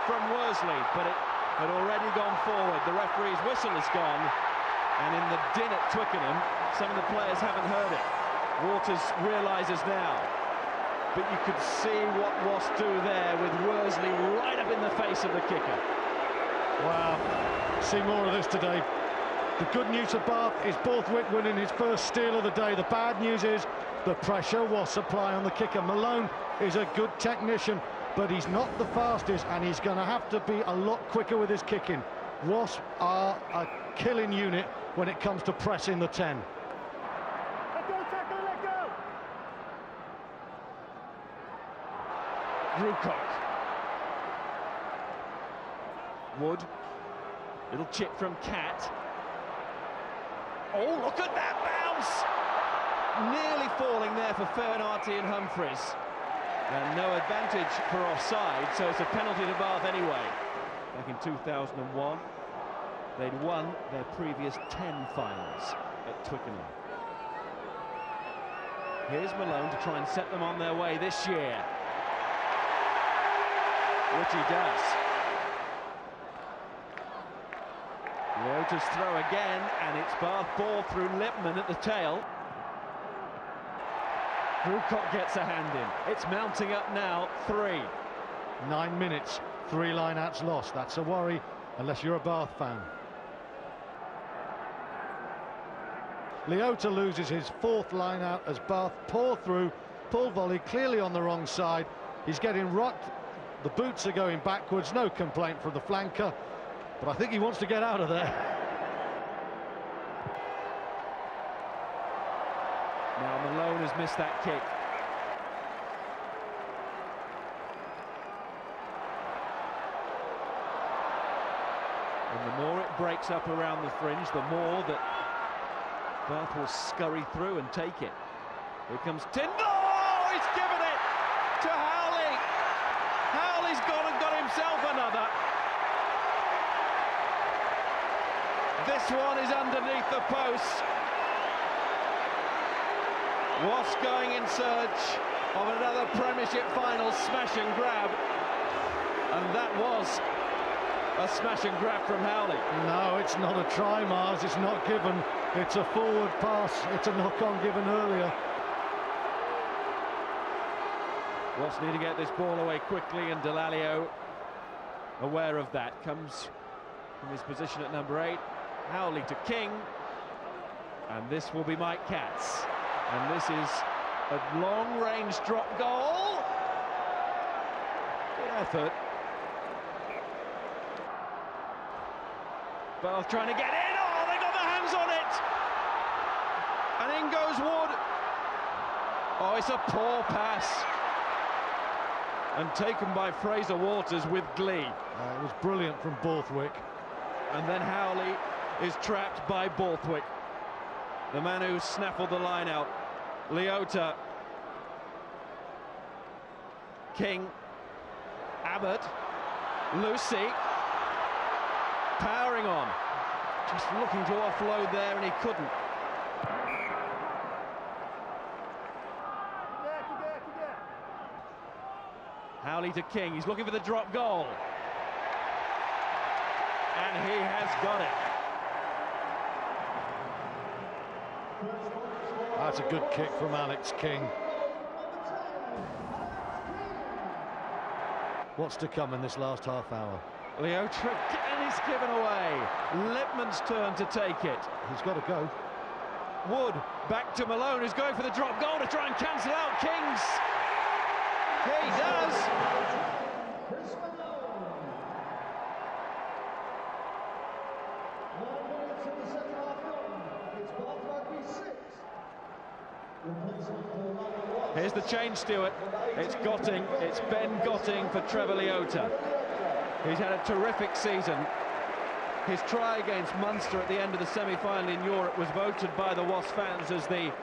from Worsley, but it had already gone forward. The referee's whistle has gone, and in the din at Twickenham, some of the players haven't heard it. Waters realises now, but you could see what Wasps do there with Worsley right up in the face of the kicker. Wow, see more of this today. The good news for Bath is Borthwick winning his first steal of the day. The bad news is the pressure was supply on the kicker. Malone is a good technician, but he's not the fastest, and he's going to have to be a lot quicker with his kicking. Wasps are a killing unit when it comes to pressing the 10. Let go, tackle, let go! Rucock. Wood. Little chip from Cat. Oh, look at that bounce! Nearly falling there for Fernarty and Humphreys. And no advantage for offside, so it's a penalty to Bath anyway. Back in 2001, they'd won their previous 10 finals at Twickenham. Here's Malone to try and set them on their way this year, which he does. Leota's throw again, and it's Bath ball through Lipman at the tail. Rucock gets a hand in. It's mounting up now, 3. 9 minutes, 3 line-outs lost. That's a worry, unless you're a Bath fan. Leota loses his 4th line-out as Bath pour through, pull volley clearly on the wrong side. He's getting rocked. The boots are going backwards. No complaint from the flanker, but I think he wants to get out of there. Now Malone has missed that kick. And the more it breaks up around the fringe, the more that Bath will scurry through and take it. Here comes Tyndall. Oh, he's given it to Howley. Howley's gone and got himself another. This one is underneath the post. Wasps going in search of another Premiership final smash and grab, and that was a smash and grab from Howley. No, it's not a try, Mars. It's not given. It's a forward pass. It's a knock-on given earlier. Wasps need to get this ball away quickly, and Delalio, aware of that, comes from his position at number 8. Howley to King, and this will be Mike Katz. And this is a long-range drop goal. Good effort. Bath trying to get in. Oh, they got their hands on it! And in goes Wood. Oh, it's a poor pass. And taken by Fraser Waters with glee. It was brilliant from Borthwick. And then Howley is trapped by Borthwick, the man who snaffled the line out. Leota, King, Abbott, Lucy, powering on. Just looking to offload there and he couldn't. Howley to King, he's looking for the drop goal. And he has got it. That's a good kick from Alex King. What's to come in this last half hour? Leota, and he's given away. Lipman's turn to take it. He's got to go. Wood back to Malone, who's going for the drop goal to try and cancel out Kings. He does. Here's the change, Stuart. It's Gotting, it's Ben Gotting for Trevor Leota. He's had a terrific season. His try against Munster at the end of the semi-final in Europe was voted by the Wasps fans as the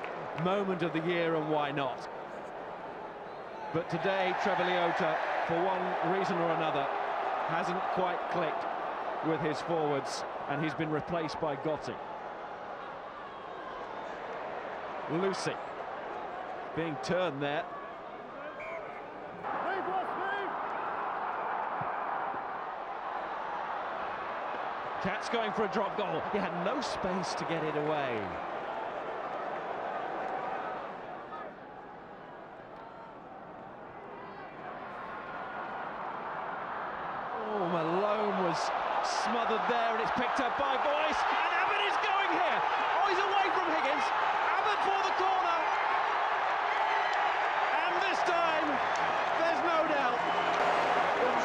moment of the year, and why not? But today, Trevor Leota, for one reason or another, hasn't quite clicked with his forwards, and he's been replaced by Gotting. Lucy being turned there. Cat's going for a drop goal. He had no space to get it away. Oh, Malone was smothered there, and it's picked up by Boyce. And Abbott is going here. Oh, he's away from Higgins. Abbott for the corner. And this time, there's no doubt.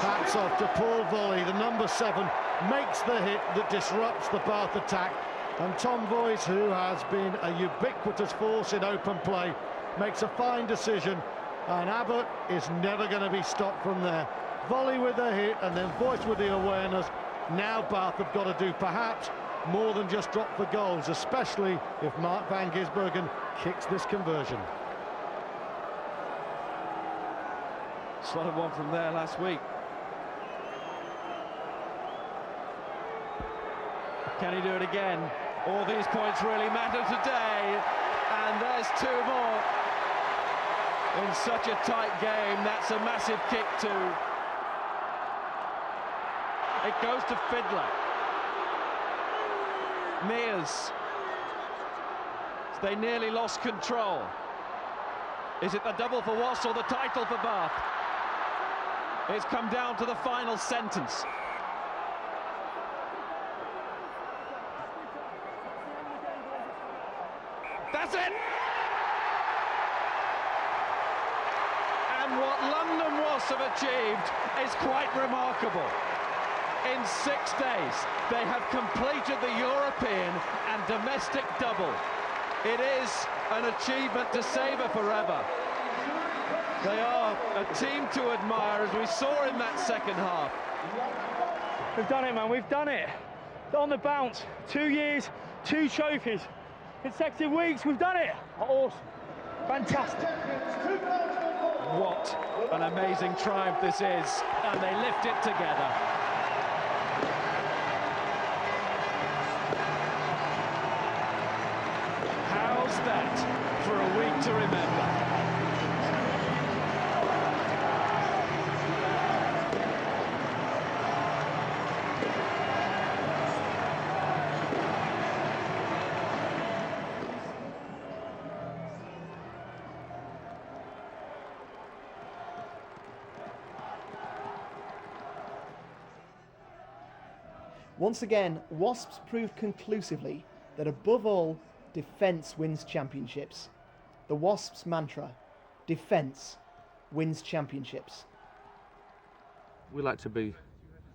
Hats off to Paul Volley, the number 7, makes the hit that disrupts the Bath attack. And Tom Boyce, who has been a ubiquitous force in open play, makes a fine decision. And Abbott is never going to be stopped from there. Volley with the hit, and then Boyce with the awareness. Now Bath have got to do perhaps more than just drop for goals, especially if Mark van Gisbergen kicks this conversion. Slotted one from there last week. Can he do it again? All these points really matter today. And there's 2 more. In such a tight game, that's a massive kick too. It goes to Fiddler. Mears. They nearly lost control. Is it the double for Wasps or the title for Bath? It's come down to the final sentence. That's it! And what London Wasps have achieved is quite remarkable. In 6 days, they have completed the European and domestic double. It is an achievement to savour forever. They are a team to admire, as we saw in that second half. We've done it, man, we've done it. On the bounce, 2 years, 2 trophies, consecutive weeks, we've done it. Awesome, fantastic. What an amazing triumph this is, and they lift it together. How's that for a week to remember? Once again, Wasps proved conclusively that above all, defence wins championships. The Wasps' mantra, defence wins championships. We like to be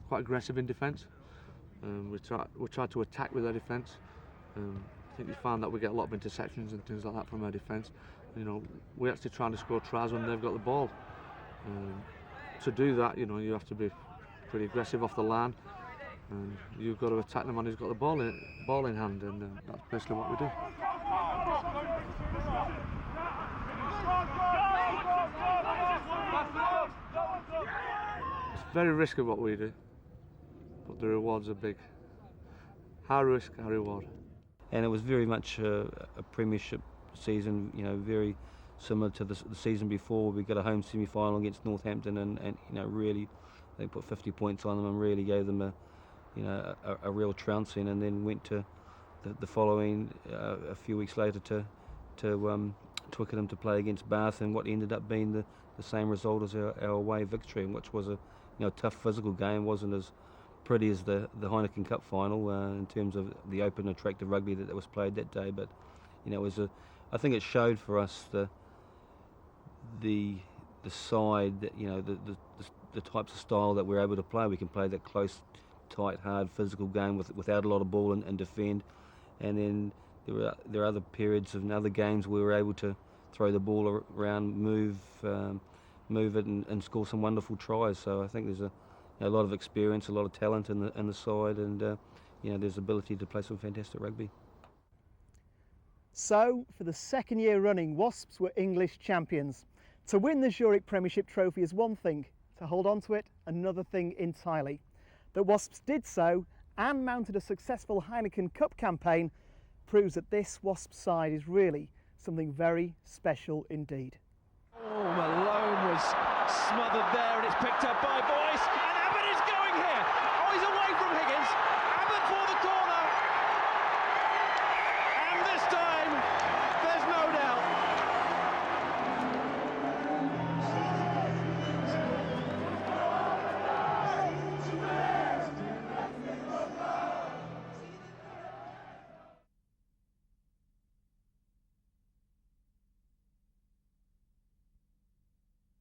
quite aggressive in defence. We try to attack with our defence. I think we found that we get a lot of interceptions and things like that from our defence. You know, we're actually trying to score tries when they've got the ball. To do that, you know, you have to be pretty aggressive off the line, and you've got to attack the man who's got the ball in hand, and that's basically what we do. It's very risky what we do, but the rewards are big. High risk, high reward. And it was very much a Premiership season, you know, very similar to the season before. We got a home semi-final against Northampton, and you know, really, they put 50 points on them and really gave them a real trouncing, and then went to the following a few weeks later to Twickenham to play against Bath, and what ended up being the same result as our away victory, which was a tough physical game. Wasn't as pretty as the Heineken Cup final in terms of the open, attractive rugby that was played that day, but you know, I think it showed for us the side that, you know, the types of style that we're able to play. We can play that close, tight, hard, physical game without a lot of ball and defend. And then there are other periods of other games where we were able to throw the ball around, move it, and score some wonderful tries. So I think there's a lot of experience, a lot of talent in the side, and you know, there's ability to play some fantastic rugby. So, for the second year running, Wasps were English champions. To win the Zurich Premiership trophy is one thing, to hold on to it, another thing entirely. That Wasps did so and mounted a successful Heineken Cup campaign proves that this Wasps side is really something very special indeed. Oh, Malone was smothered there, and it's picked up by Boyce, and Abbott is going here. Oh, he's away from Higgins. Abbott for the corner. And this time,